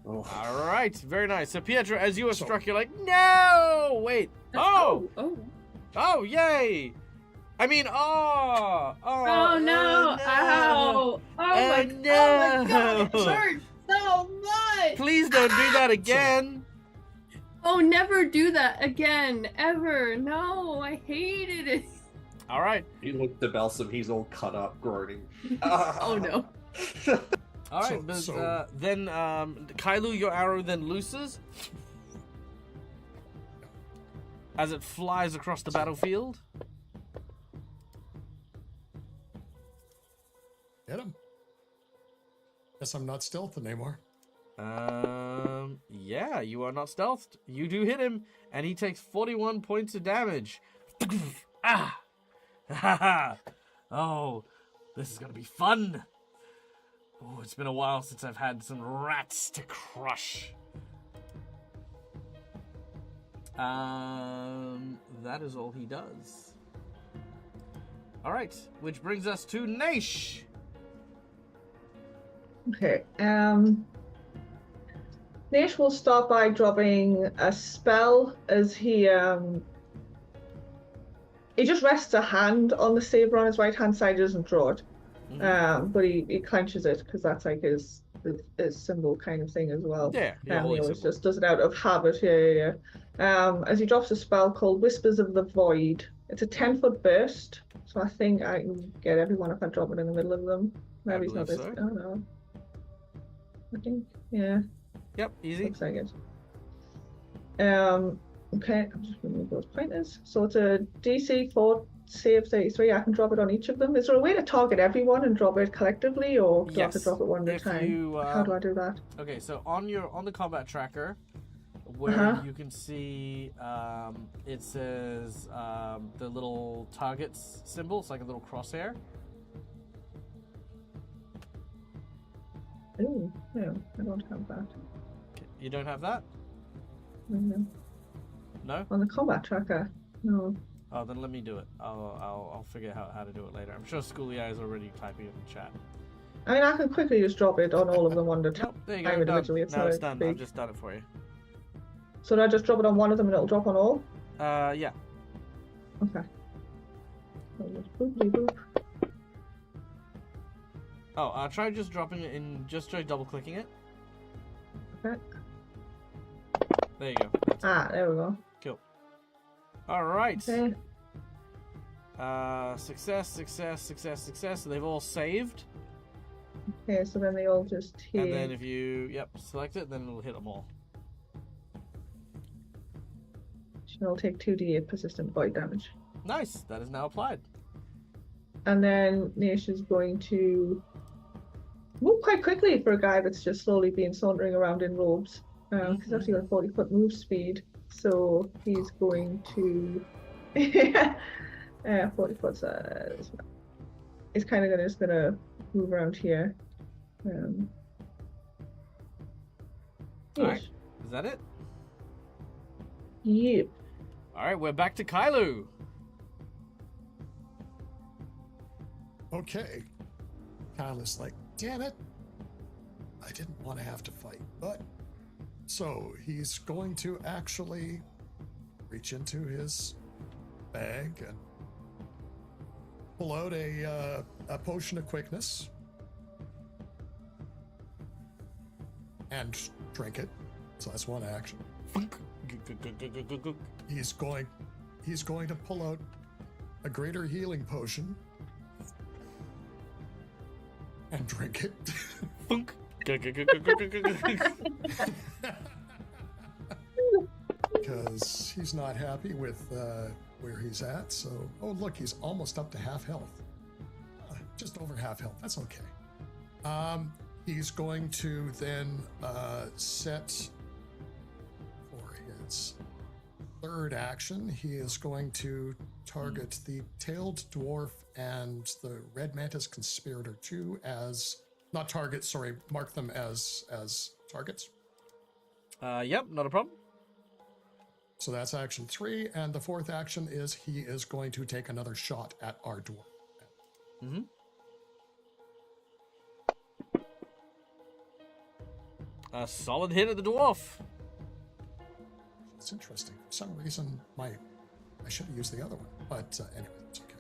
Oh. All right, very nice. So Pietro, as you are struck, you're like, no! Wait. Oh! Oh. Oh, yay! I mean, oh! Oh no! Ow! Oh my no. God! It hurts so much. Please don't do that again. Oh, never do that again, ever. No, I hated it. All right. You look to Belsom, he's all cut up, groaning. Oh no. All right, then Kailu, your arrow then looses as it flies across the battlefield. Get him. Guess I'm not stealth anymore. Yeah, you are not stealthed. You do hit him, and he takes 41 points of damage. Ah! Ha ha! Oh, this is gonna be fun. Oh, it's been a while since I've had some rats to crush. That is all he does. All right, which brings us to Naish. Okay. Nash will start by dropping a spell as he just rests a hand on the saber on his right hand side. He doesn't draw it, but he clenches it because that's like his symbol kind of thing as well. Yeah, He holy always symbol. just does it out of habit. Yeah. As he drops a spell called Whispers of the Void. It's a 10-foot burst, so I think I can get everyone if I drop it in the middle of them. Maybe it's not this. believe I don't know. I think, yeah. Yep, easy. Looks like it. Okay, I'm just going to move those pointers. So it's a DC 4 save 33. I can drop it on each of them. Is there a way to target everyone and drop it collectively, or do I have to Yes. drop it one at a If time? you, How do I do that? Okay, so on the combat tracker, where Uh-huh. you can see it says the little targets symbol. It's like a little crosshair. Ooh, no, I don't have that. You don't have that? No. No? On the combat tracker, no. Oh, then let me do it. I'll figure out how to do it later. I'm sure Schoolie is already typing it in chat. I mean, I can quickly just drop it on all of them one at a Nope, there you go. time Done. individually. It's No, not it's done. I've big. just done it for you. So do I just drop it on one of them and it'll drop on all? Yeah. Okay. So just booply boop. Oh, try just dropping it in. Just try double clicking it. Okay. There you go. That's it. Ah, there we go. Cool. All right. Okay. Success. So they've all saved. Okay, so then they all just hit. And then if you, select it, then it'll hit them all. It'll take 2d8 persistent void damage. Nice. That is now applied. And then Nish is going to move quite quickly for a guy that's just slowly been sauntering around in robes. Because he's actually got 40-foot move speed. So he's going to 40 foot. He's kind of just gonna move around here. Alright. Yes. Is that it? Yep. All right. We're back to Kailu. Okay. Kyla's like, damn it. I didn't want to have to fight, but so he's going to actually reach into his bag and pull out a potion of quickness and drink it. So that's one action. He's going to pull out a greater healing potion and drink it. Because he's not happy with where he's at. So, oh look, he's almost up to half health. Just over half health. That's okay. He's going to then set for his third action. He is going to target the tailed dwarf and the red mantis conspirator 2 as not targets. Sorry, mark them as targets. Yep, not a problem. So that's action 3, and the fourth action is he is going to take another shot at our dwarf. Mm-hmm. A solid hit at the dwarf. It's interesting. For some reason, I should have used the other one, but anyway, it's okay.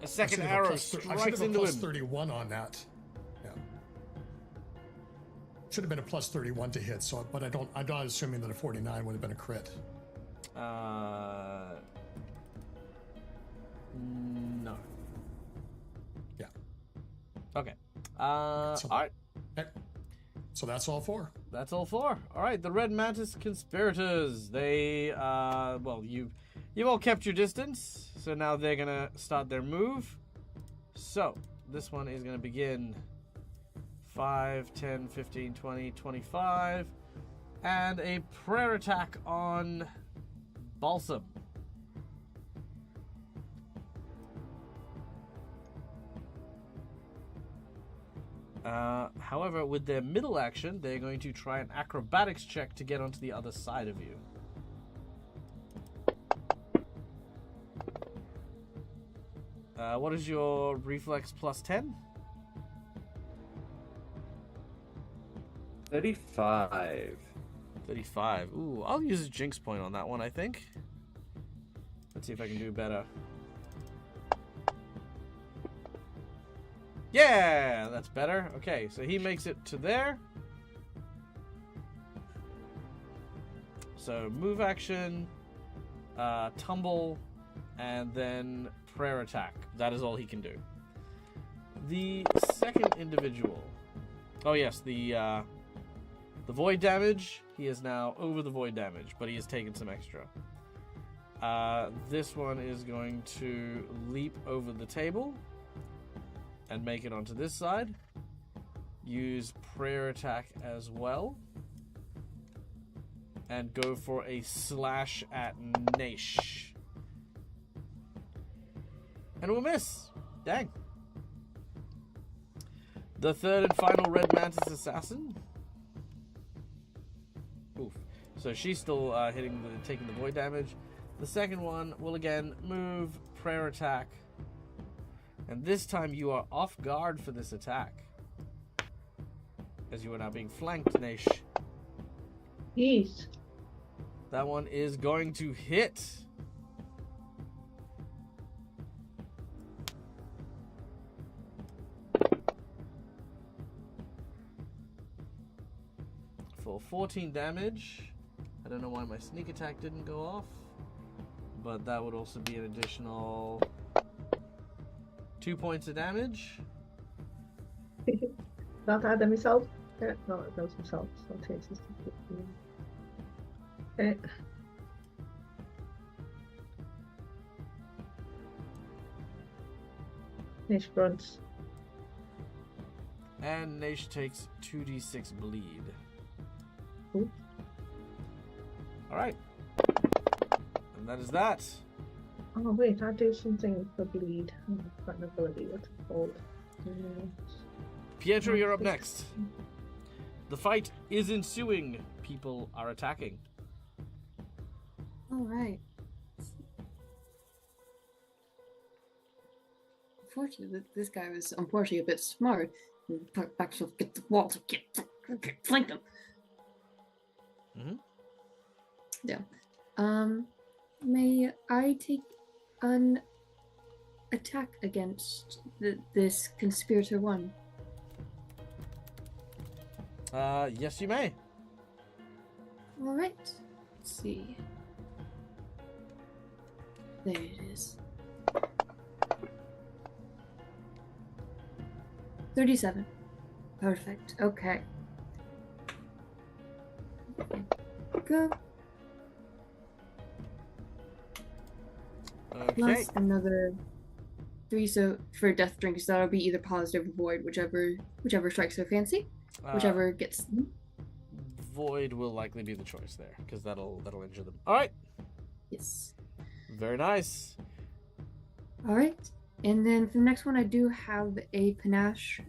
A second I should have arrow I should strikes have a into plus him. 31 on that. Yeah. Should have been a plus 31 to hit. So, but I'm not assuming that a 49 would have been a crit. No. Yeah. Okay. So- All right. Okay. So that's all 4. That's all 4. All right, the Red Mantis conspirators. They, well, you've all kept your distance, so now they're gonna start their move. So this one is gonna begin 5, 10, 15, 20, 25, and a prayer attack on Balsam. However, with their middle action, they're going to try an acrobatics check to get onto the other side of you. What is your reflex plus 10? 35. 35. Ooh, I'll use a jinx point on that one, I think. Let's see if I can do better. Yeah, that's better. Okay, so he makes it to there. So move action, tumble, and then prayer attack. That is all he can do. The second individual. Oh yes, the void damage. He is now over the void damage, but he has taken some extra. This one is going to leap over the table and make it onto this side. Use prayer attack as well. And go for a slash at Naish. And we'll miss. Dang. The third and final Red Mantis assassin. Oof. So she's still taking the void damage. The second one will again move, prayer attack. And this time you are off guard for this attack, as you are now being flanked, Naish. Jeez. That one is going to hit. For 14 damage. I don't know why my sneak attack didn't go off, but that would also be an additional 2 points of damage. Not add them myself. Yeah, no, it goes himself. So it takes us to 15. Okay. Niche grunts. And Naish takes 2d6 bleed. Ooh. Alright. And that is that. Oh wait, I do something for bleed. Oh, I've got an ability. What's it called? Pietro, you're up next. The fight is ensuing. People are attacking. All right. Unfortunately, this guy was unfortunately a bit smart. Back to get the wall to get flank them. Mhm. Yeah. May I take an attack against this conspirator one? Yes, you may. All right. Let's see. There it is. 37. Perfect. Okay. Go. Okay. Plus another 3. So for death drink, so that'll be either positive or void, whichever strikes their fancy, whichever gets. Void will likely be the choice there because that'll injure them. All right. Yes. Very nice. All right. And then for the next one, I do have a panache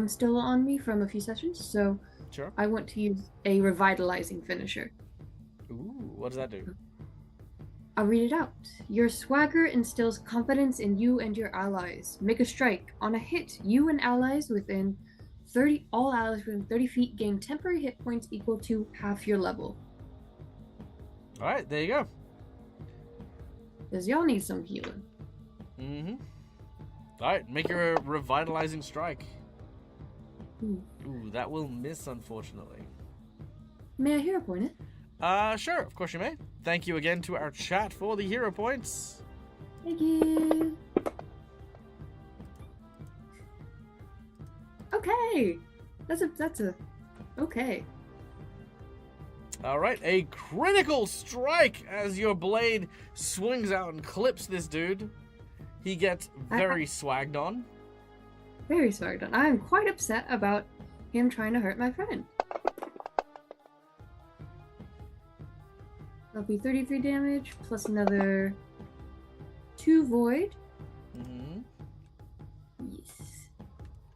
still on me from a few sessions, so Sure. I want to use a revitalizing finisher. Ooh, what does that do? I'll read it out. Your swagger instills confidence in you and your allies. Make a strike. On a hit, you and allies within 30, all allies within 30 feet gain temporary hit points equal to half your level. All right, there you go. Because y'all need some healing. Mm-hmm. All right, make your revitalizing strike. Ooh. Ooh, that will miss, unfortunately. May I hero point it? Sure, of course you may. Thank you again to our chat for the hero points. Thank you. Okay. That's a okay. All right, a critical strike as your blade swings out and clips this dude. He gets very swagged on. Very sorry, Don. I'm quite upset about him trying to hurt my friend. That'll be 33 damage plus another 2 void. Mm-hmm. Yes.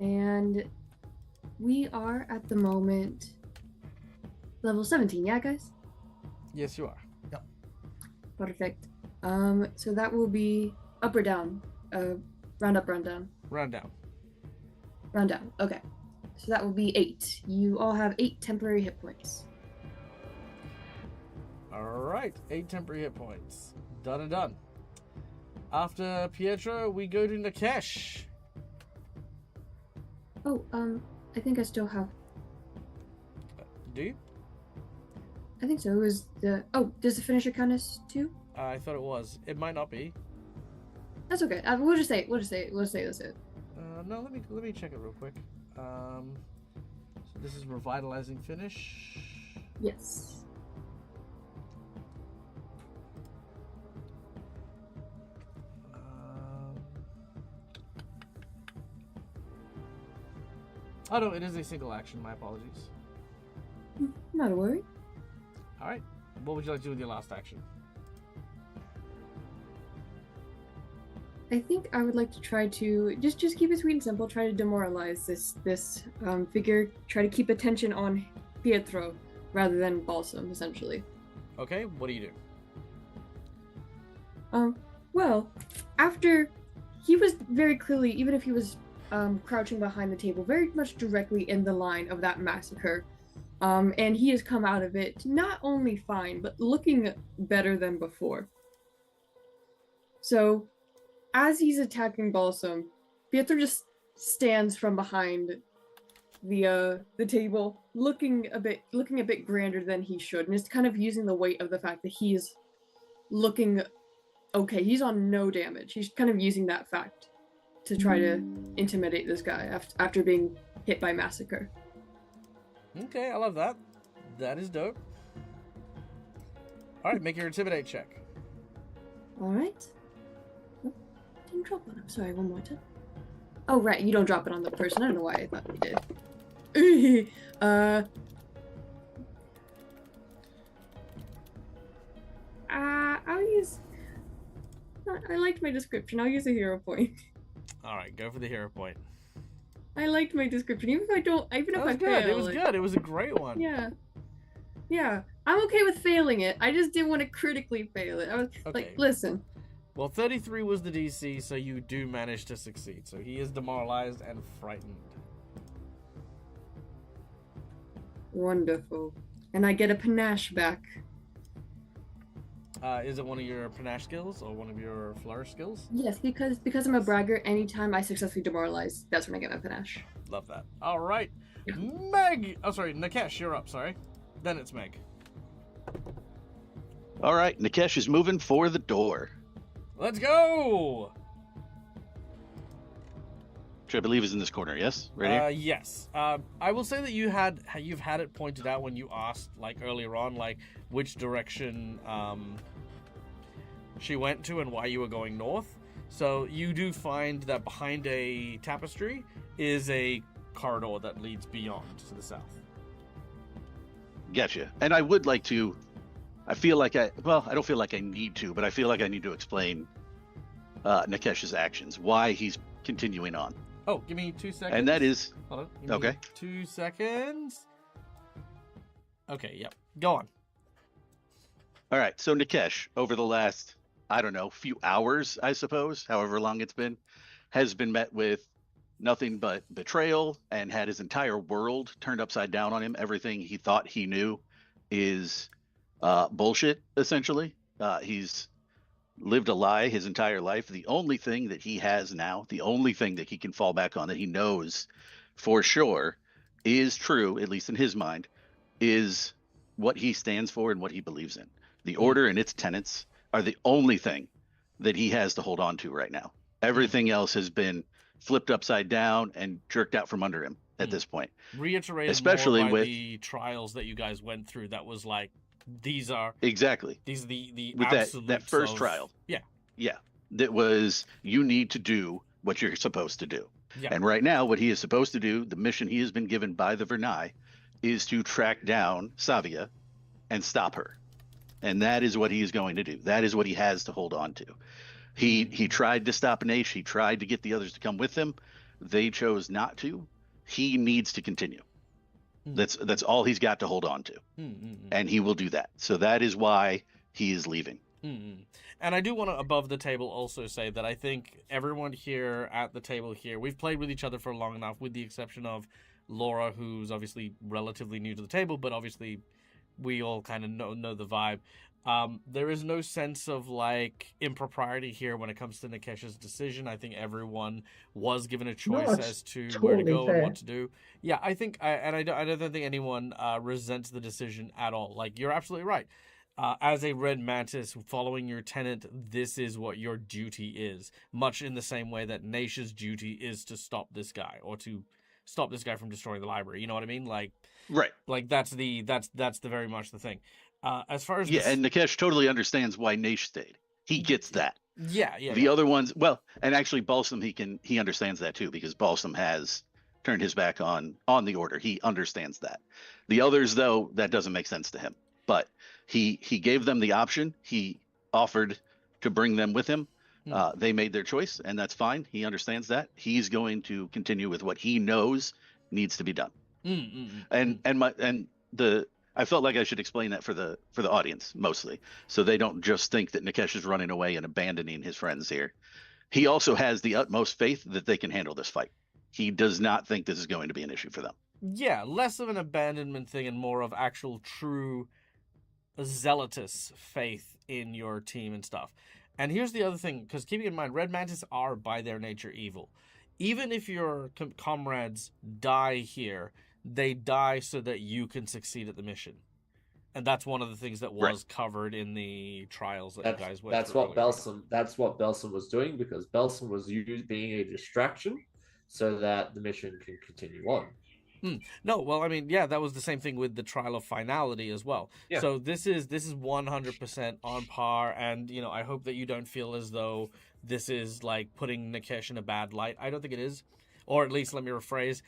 And we are at the moment level 17, yeah, guys? Yes, you are. Yep. Perfect. So that will be up or down? Round up, round down. Round down. Round down. Okay. So that will be 8. You all have 8 temporary hit points. All right, 8 temporary hit points. Done and done. After Pietro, we go to Nikesh. Oh, I think I still have. Do you? I think so. It was the. Oh, does the finisher count as 2? I thought it was. It might not be. That's okay. We'll just say it. That's it. No, let me check it real quick. So this is revitalizing finish. Yes. Oh no, it is a single action. My apologies. Not a worry. All right. What would you like to do with your last action? I think I would like to try to just keep it sweet and simple. Try to demoralize this figure. Try to keep attention on Pietro rather than Balsam, essentially. Okay. What do you do? Well, after he was very clearly, even if he was crouching behind the table, very much directly in the line of that massacre. And he has come out of it not only fine, but looking better than before. So, as he's attacking Balsam, Pietro just stands from behind the table, looking a bit grander than he should, and is kind of using the weight of the fact that he's looking okay. He's on no damage. He's kind of using that fact to try to intimidate this guy after being hit by massacre. Okay, I love that. That is dope. All right, make your intimidate check. All right. Oh, didn't drop on him. Sorry, one more time. Oh, right. You don't drop it on the person. I don't know why I thought you did. I'll use. I liked my description. I'll use a hero point. All right, go for the hero point. I liked my description, even if I don't. Even if I Good. fail. It was good. It was a great one. Yeah. I'm okay with failing it. I just didn't want to critically fail it. I was Okay. like, listen. Well, 33 was the DC, so you do manage to succeed. So he is demoralized and frightened. Wonderful. And I get a panache back. Is it one of your panache skills or one of your flourish skills? Yes, because I'm a bragger, anytime I successfully demoralize, that's when I get my panache. Love that. All right. Meg! Oh, sorry. Nikesh, you're up. Sorry. Then it's Meg. All right, Nikesh is moving for the door, Let's go! which I believe is in this corner. Yes, right here. Yes. I will say that you've had it pointed out when you asked, like, earlier on, like, which direction she went to and why you were going north. So you do find that behind a tapestry is a corridor that leads beyond to the south. Gotcha. And I would like to. I feel like I don't feel like I need to, but I feel like I need to explain Nikesh's actions, why he's continuing on. Oh, give me 2 seconds. And that is Hold on. Give me okay. 2 seconds. Okay, yep. Go on. All right. So Nikesh, over the last, I don't know, few hours, I suppose, however long it's been, has been met with nothing but betrayal and had his entire world turned upside down on him. Everything he thought he knew is bullshit, essentially. He's lived a lie his entire life. The only thing that he has now, the only thing that he can fall back on that he knows for sure is true, at least in his mind, is what he stands for and what he believes in. The order and its tenets are the only thing that he has to hold on to right now. Everything else has been flipped upside down and jerked out from under him at this point. Reiterated Especially more by with the trials that you guys went through. That was like, these are exactly the with absolutes that first of- trial. Yeah. That was, you need to do what you're supposed to do. Yeah. And right now, what he is supposed to do, the mission he has been given by the Vernai, is to track down Savia and stop her. And that is what he is going to do. That is what he has to hold on to. He tried to stop Naish. He tried to get the others to come with him. They chose not to. He needs to continue. That's all he's got to hold on to. And he will do that. So that is why he is leaving. And I do want to, above the table, also say that I think everyone here at the table here, we've played with each other for long enough, with the exception of Laura, who's obviously relatively new to the table, but obviously we all kind of know the vibe. There is no sense of like impropriety here when it comes to Nikesh's decision. I think everyone was given a choice it's as to where to totally go and fair. what to do. Yeah, I think, I don't think anyone resents the decision at all. Like, you're absolutely right. As a red mantis following your tenant, this is what your duty is. Much in the same way that Naish's duty is to stop this guy, or to stop this guy from destroying the library. You know what I mean? Like, Right. like that's the very much the thing. As far as Yeah, this- and Nikesh totally understands why Naish stayed. He gets that. yeah. The other ones, well, and actually Balsam, he understands that too, because Balsam has turned his back on the order. He understands that. The others, though, that doesn't make sense to him. But he gave them the option. He offered to bring them with him. They made their choice, and that's fine. He understands that. He's going to continue with what he knows needs to be done. I felt like I should explain that for the audience mostly, so they don't just think that Nikesh is running away and abandoning his friends here. He also has the utmost faith that they can handle this fight. He does not think this is going to be an issue for them. Yeah, less of an abandonment thing and more of actual true zealotous faith in your team and stuff. And here's the other thing, because keeping in mind, red mantis are by their nature evil. Even if your comrades die here, they die so that you can succeed at the mission. And that's one of the things that was covered in the trials that you guys went That's through what earlier. That's what Belson was doing, because Belson was being a distraction so that the mission can continue on. No, well, I mean, yeah, that was the same thing with the trial of finality as well. Yeah. So this is 100% on par, and you know, I hope that you don't feel as though this is like putting Nikesh in a bad light. I don't think it is, or at least let me rephrase.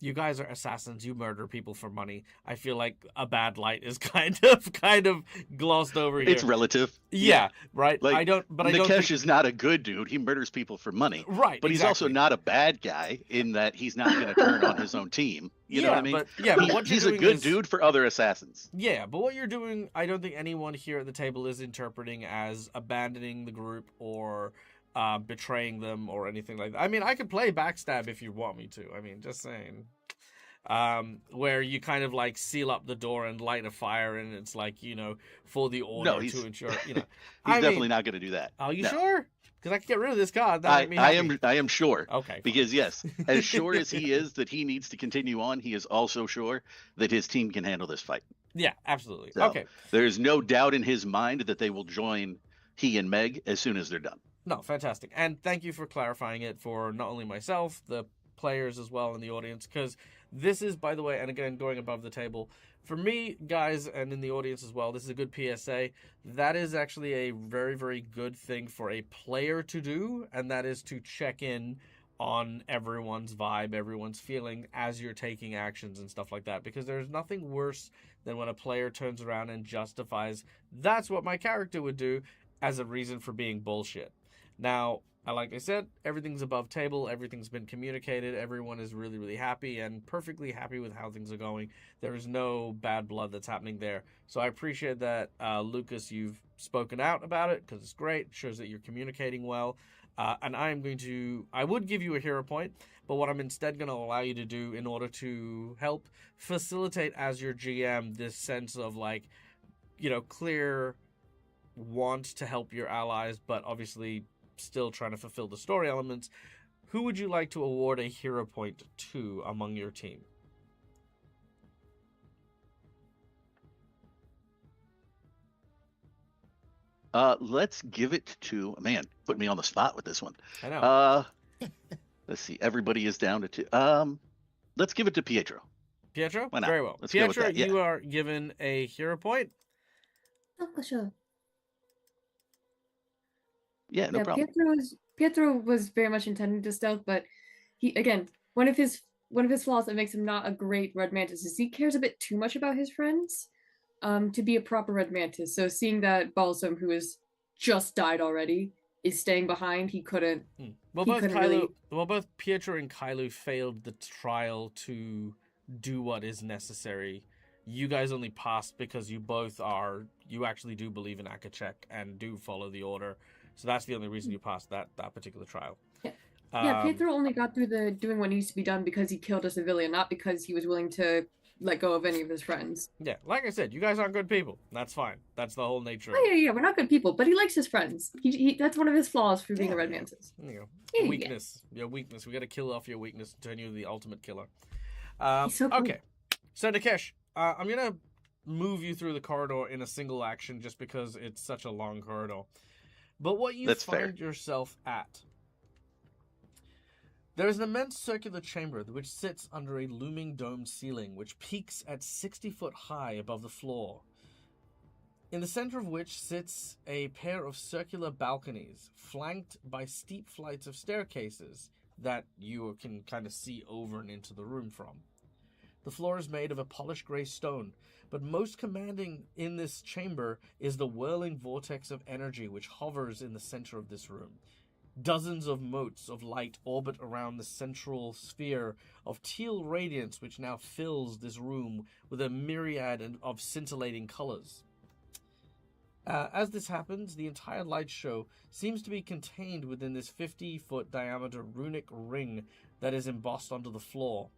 You guys are assassins. You murder people for money. I feel like a bad light is kind of glossed over here. It's relative. Yeah, right. Like, I don't Nikesh think... is not a good dude. He murders people for money. Right, But he's also exactly. not a bad guy in that he's not going to turn on his own team. You know what I mean? But what you're He's a doing good is... dude for other assassins. Yeah, but what you're doing, I don't think anyone here at the table is interpreting as abandoning the group or betraying them or anything like that. I mean, I could play backstab if you want me to. I mean, just saying. Where you kind of like seal up the door and light a fire, and it's like, you know, for the order to ensure, you know. He's definitely not going to do that. Are you No. sure? Because I can get rid of this card. That make me happy. I am sure. Okay. fine. Because yes, as sure as he is that he needs to continue on, he is also sure that his team can handle this fight. Yeah, absolutely. So, okay. There's no doubt in his mind that they will join he and Meg as soon as they're done. No, fantastic. And thank you for clarifying it for not only myself, the players as well in the audience, because this is, by the way, and again, going above the table, For me, guys, and in the audience as well, this is a good PSA. That is actually a very, very good thing for a player to do, and that is to check in on everyone's vibe, everyone's feeling as you're taking actions and stuff like that. Because there's nothing worse than when a player turns around and justifies, that's what my character would do, as a reason for being bullshit. Now, like I said, everything's above table, everything's been communicated, everyone is really, really happy and perfectly happy with how things are going. There is no bad blood that's happening there. So I appreciate that, Lucas, you've spoken out about it, because it's great. It shows that you're communicating well. And I would give you a hero point, but what I'm instead going to allow you to do in order to help facilitate as your GM this sense of, like, clear want to help your allies, but obviously still trying to fulfill the story elements, who would you like to award a hero point to among your team? Let's give it to, man, put me on the spot with this one. I know. Let's see. Everybody is down to 2. Let's give it to Pietro. Pietro? Why not? Very well. Let's go with Pietro, that, yeah. you are given a hero point. Oh, for sure. Yeah, no problem. Pietro was very much intended to stealth, but he, again, one of his flaws that makes him not a great red mantis is he cares a bit too much about his friends to be a proper red mantis. So seeing that Balsam, who has just died already, is staying behind, he couldn't. Well, both Pietro and Kailu failed the trial to do what is necessary. You guys only passed because you actually do believe in Akachek and do follow the order. So that's the only reason you passed that particular trial. Yeah, Pietro only got through the doing what needs to be done because he killed a civilian, not because he was willing to let go of any of his friends. Yeah, like I said, you guys aren't good people. That's fine. That's the whole nature of Oh, it. yeah, we're not good people, but he likes his friends. He that's one of his flaws for being a red mantis. Your weakness. Your weakness. We got to kill off your weakness and turn you into the ultimate killer. He's so cool. Okay. So, Nikesh, I'm going to move you through the corridor in a single action just because it's such a long corridor. But what you find yourself at, there is an immense circular chamber which sits under a looming domed ceiling which peaks at 60 foot high above the floor, in the center of which sits a pair of circular balconies flanked by steep flights of staircases that you can kind of see over and into the room from. The floor is made of a polished gray stone, but most commanding in this chamber is the whirling vortex of energy which hovers in the center of this room. Dozens of motes of light orbit around the central sphere of teal radiance which now fills this room with a myriad of scintillating colors. As this happens, the entire light show seems to be contained within this 50-foot diameter runic ring that is embossed onto the floor.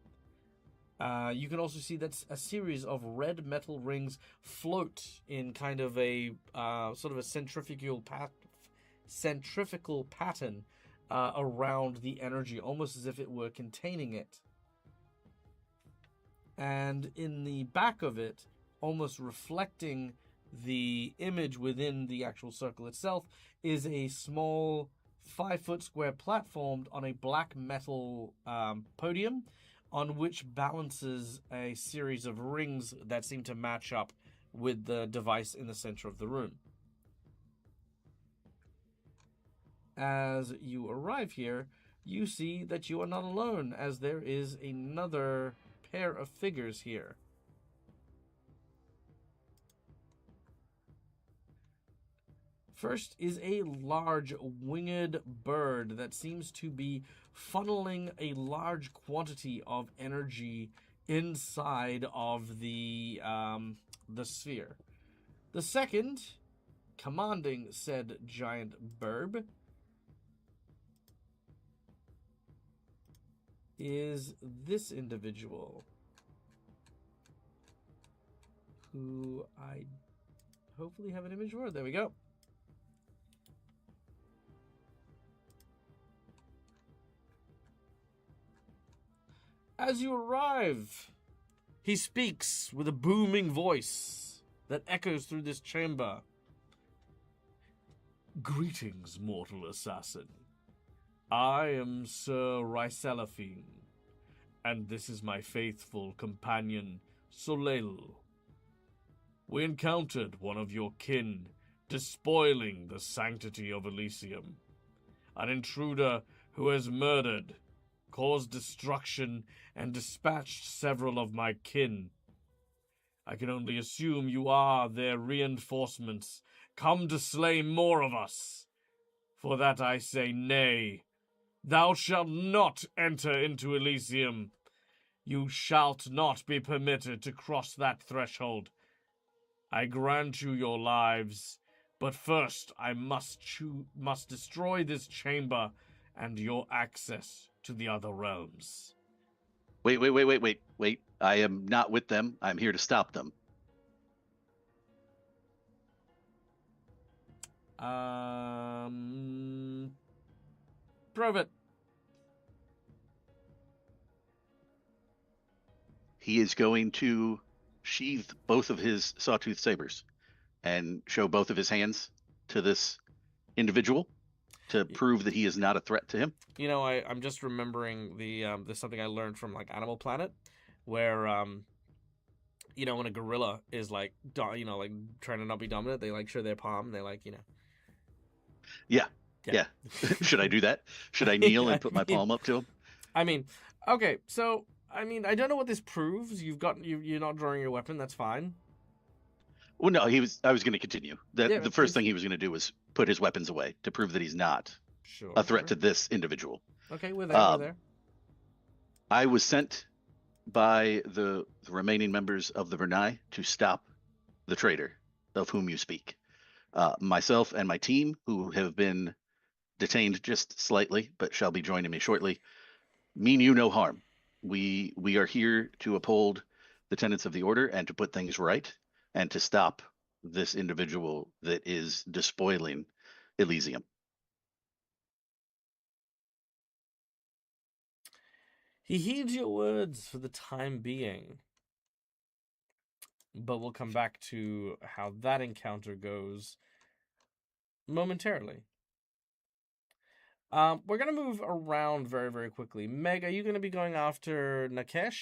You can also see that a series of red metal rings float in kind of a sort of a centrifugal pattern around the energy, almost as if it were containing it. And in the back of it, almost reflecting the image within the actual circle itself, is a small 5-foot square platform on a black metal podium, on which balances a series of rings that seem to match up with the device in the center of the room. As you arrive here, you see that you are not alone, as there is another pair of figures here. First is a large winged bird that seems to be funneling a large quantity of energy inside of the sphere. The second, commanding said giant burb, is this individual, who I hopefully have an image for. There we go. As you arrive, he speaks with a booming voice that echoes through this chamber. Greetings, mortal assassin. I am Sir Ryselaphine, and this is my faithful companion, Soleil, We encountered one of your kin despoiling the sanctity of Elysium. An intruder who has murdered, caused destruction, and dispatched several of my kin. I can only assume you are their reinforcements, come to slay more of us. For that I say nay. Thou shalt not enter into Elysium. You shalt not be permitted to cross that threshold. I grant you your lives, but first I must destroy this chamber and your access to the other realms. Wait. I am not with them. I'm here to stop them. Prove it. He is going to sheathe both of his sawtooth sabers and show both of his hands to this individual to prove that he is not a threat to him. You know, I'm just remembering there's something I learned from like Animal Planet, where you know, when a gorilla is like like trying to not be dominant, they like show their palm. They like Yeah. Should I do that? Should I kneel and put my palm up to him? I mean, okay, so I mean, I don't know what this proves. You're not drawing your weapon. That's fine. Well, no, I was going to continue. The please. first thing he was going to do was put his weapons away to prove that he's not a threat to this individual. Okay, we're there. We're there. I was sent by the remaining members of the Vernai to stop the traitor of whom you speak. Myself and my team, who have been detained just slightly, but shall be joining me shortly, mean you no harm. We are here to uphold the tenets of the order and to put things right and to stop this individual that is despoiling Elysium. He heeds your words for the time being, but we'll come back to how that encounter goes momentarily. We're going to move around very, very quickly. Meg, are you going to be going after Nakesh?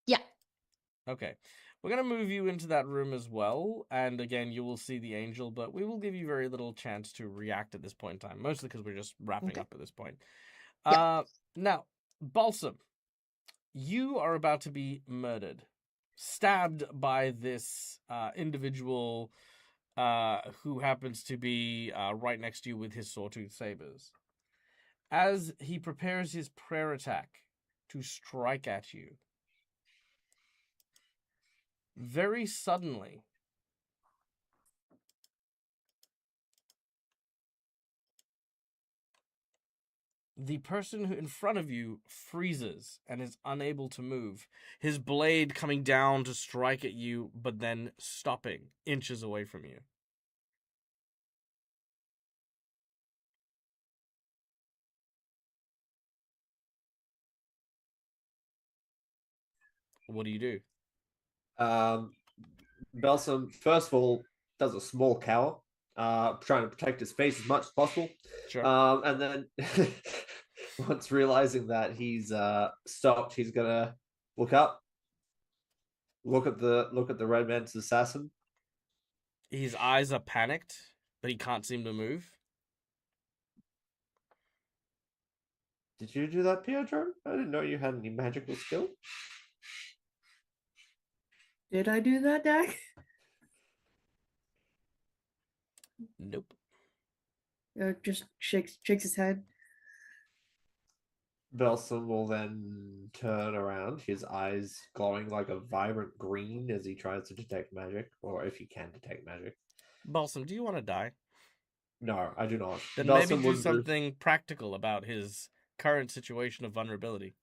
Yeah. Okay. We're going to move you into that room as well. And again, you will see the angel, but we will give you very little chance to react at this point in time, mostly because we're just wrapping up at this point. Yeah. Now, Balsam, you are about to be murdered, stabbed by this individual who happens to be right next to you with his sawtooth sabers. As he prepares his prayer attack to strike at you, very suddenly, the person who in front of you freezes and is unable to move, his blade coming down to strike at you, but then stopping inches away from you. What do you do? Balsam, first of all, does a small cower, trying to protect his face as much as possible. Sure. And then once realizing that he's stopped, he's gonna look up, look at the red man's assassin. His eyes are panicked, but he can't seem to move. Did you do that, Pietro? I didn't know you had any magical skill. Did I do that, Dak? Nope. Just shakes his head. Balsam will then turn around, his eyes glowing like a vibrant green as he tries to detect magic, or if he can detect magic. Balsam, do you want to die? No, I do not. Then Balsam maybe do would something practical about his current situation of vulnerability.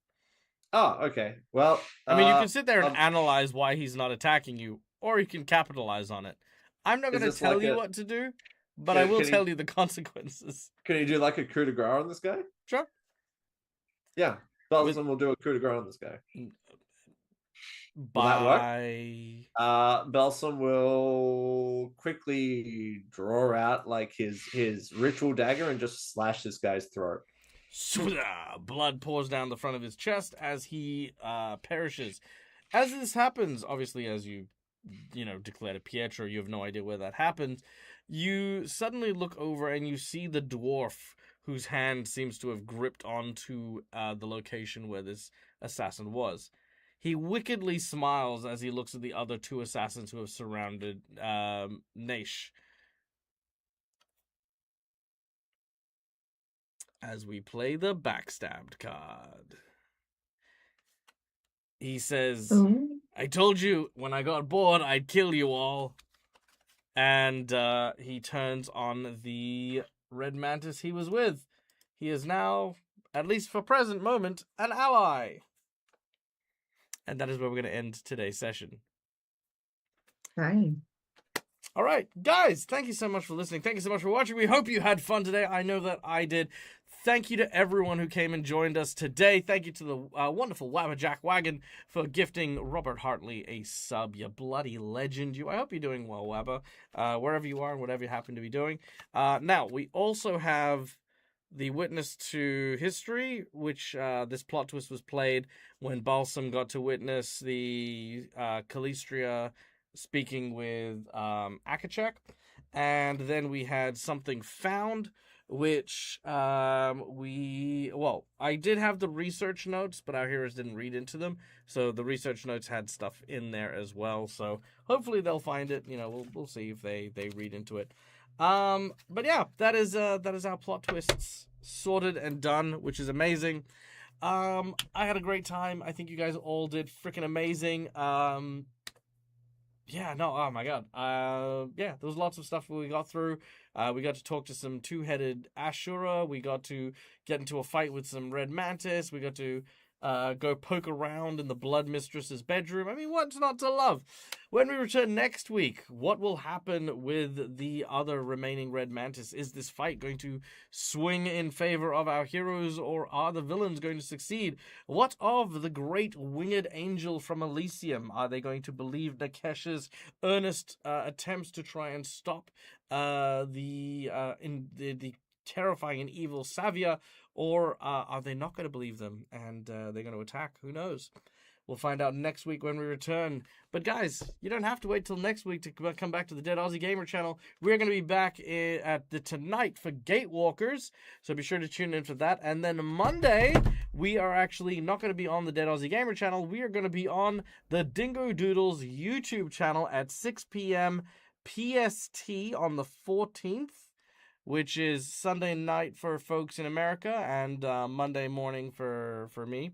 Oh, okay. Well, I mean, you can sit there and analyze why he's not attacking you, or you can capitalize on it. I'm not going to tell you what to do, but I will tell you the consequences. Can you do like a coup de grace on this guy? Sure. Yeah, Balsam will do a coup de grace on this guy. Will that work? Balsam will quickly draw out like his ritual dagger and just slash this guy's throat. Blood pours down the front of his chest as he perishes. As this happens, obviously, as you declare to Pietro you have no idea where that happened, you suddenly look over and you see the dwarf whose hand seems to have gripped onto the location where this assassin was. He wickedly smiles as he looks at the other two assassins who have surrounded Naish. As we play the backstabbed card. He says, Oh. I told you when I got bored I'd kill you all. And he turns on the red mantis he was with. He is now, at least for present moment, an ally. And that is where we're going to end today's session. Fine. All right, guys, thank you so much for listening. Thank you so much for watching. We hope you had fun today. I know that I did. Thank you to everyone who came and joined us today. Thank you to the wonderful Wabba Wagon for gifting Robert Hartley a sub. You bloody legend. I hope you're doing well, Wabba, wherever you are and whatever you happen to be doing. Now, we also have the Witness to History, which this plot twist was played when Balsam got to witness the Calistria speaking with Akachek. And then we had Something Found, which I did have the research notes, but our heroes didn't read into them. So the research notes had stuff in there as well. So hopefully they'll find it. We'll see if they read into it. But yeah, that is our plot twists sorted and done, which is amazing. I had a great time. I think you guys all did freaking amazing. Yeah, no, oh my god. There was lots of stuff we got through. We got to talk to some two-headed Ashura. We got to get into a fight with some red mantis. We got to go poke around in the Blood Mistress's bedroom. I mean, what's not to love? When we return next week, what will happen with the other remaining red mantis? Is this fight going to swing in favor of our heroes, or are the villains going to succeed? What of the great winged angel from Elysium? Are they going to believe Nakesh's earnest attempts to try and stop the terrifying and evil Savia, or are they not going to believe them and they're going to attack? Who knows? We'll find out next week when we return. But guys, you don't have to wait till next week to come back to the Dead Aussie Gamer channel. We're going to be back tonight for Gatewalkers, so be sure to tune in for that. And then Monday, we are actually not going to be on the Dead Aussie Gamer channel. We are going to be on the Dingo Doodles YouTube channel at 6 p.m. PST on the 14th. Which is Sunday night for folks in America and Monday morning for me,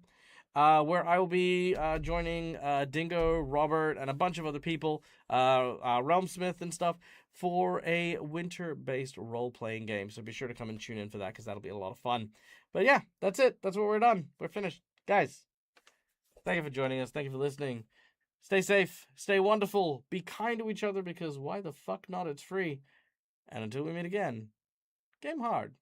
where I will be joining Dingo, Robert, and a bunch of other people, Realmsmith and stuff, for a winter-based role-playing game. So be sure to come and tune in for that, because that'll be a lot of fun. But yeah, that's it. That's what we're done. We're finished. Guys, thank you for joining us. Thank you for listening. Stay safe. Stay wonderful. Be kind to each other, because why the fuck not? It's free. And until we meet again, game hard.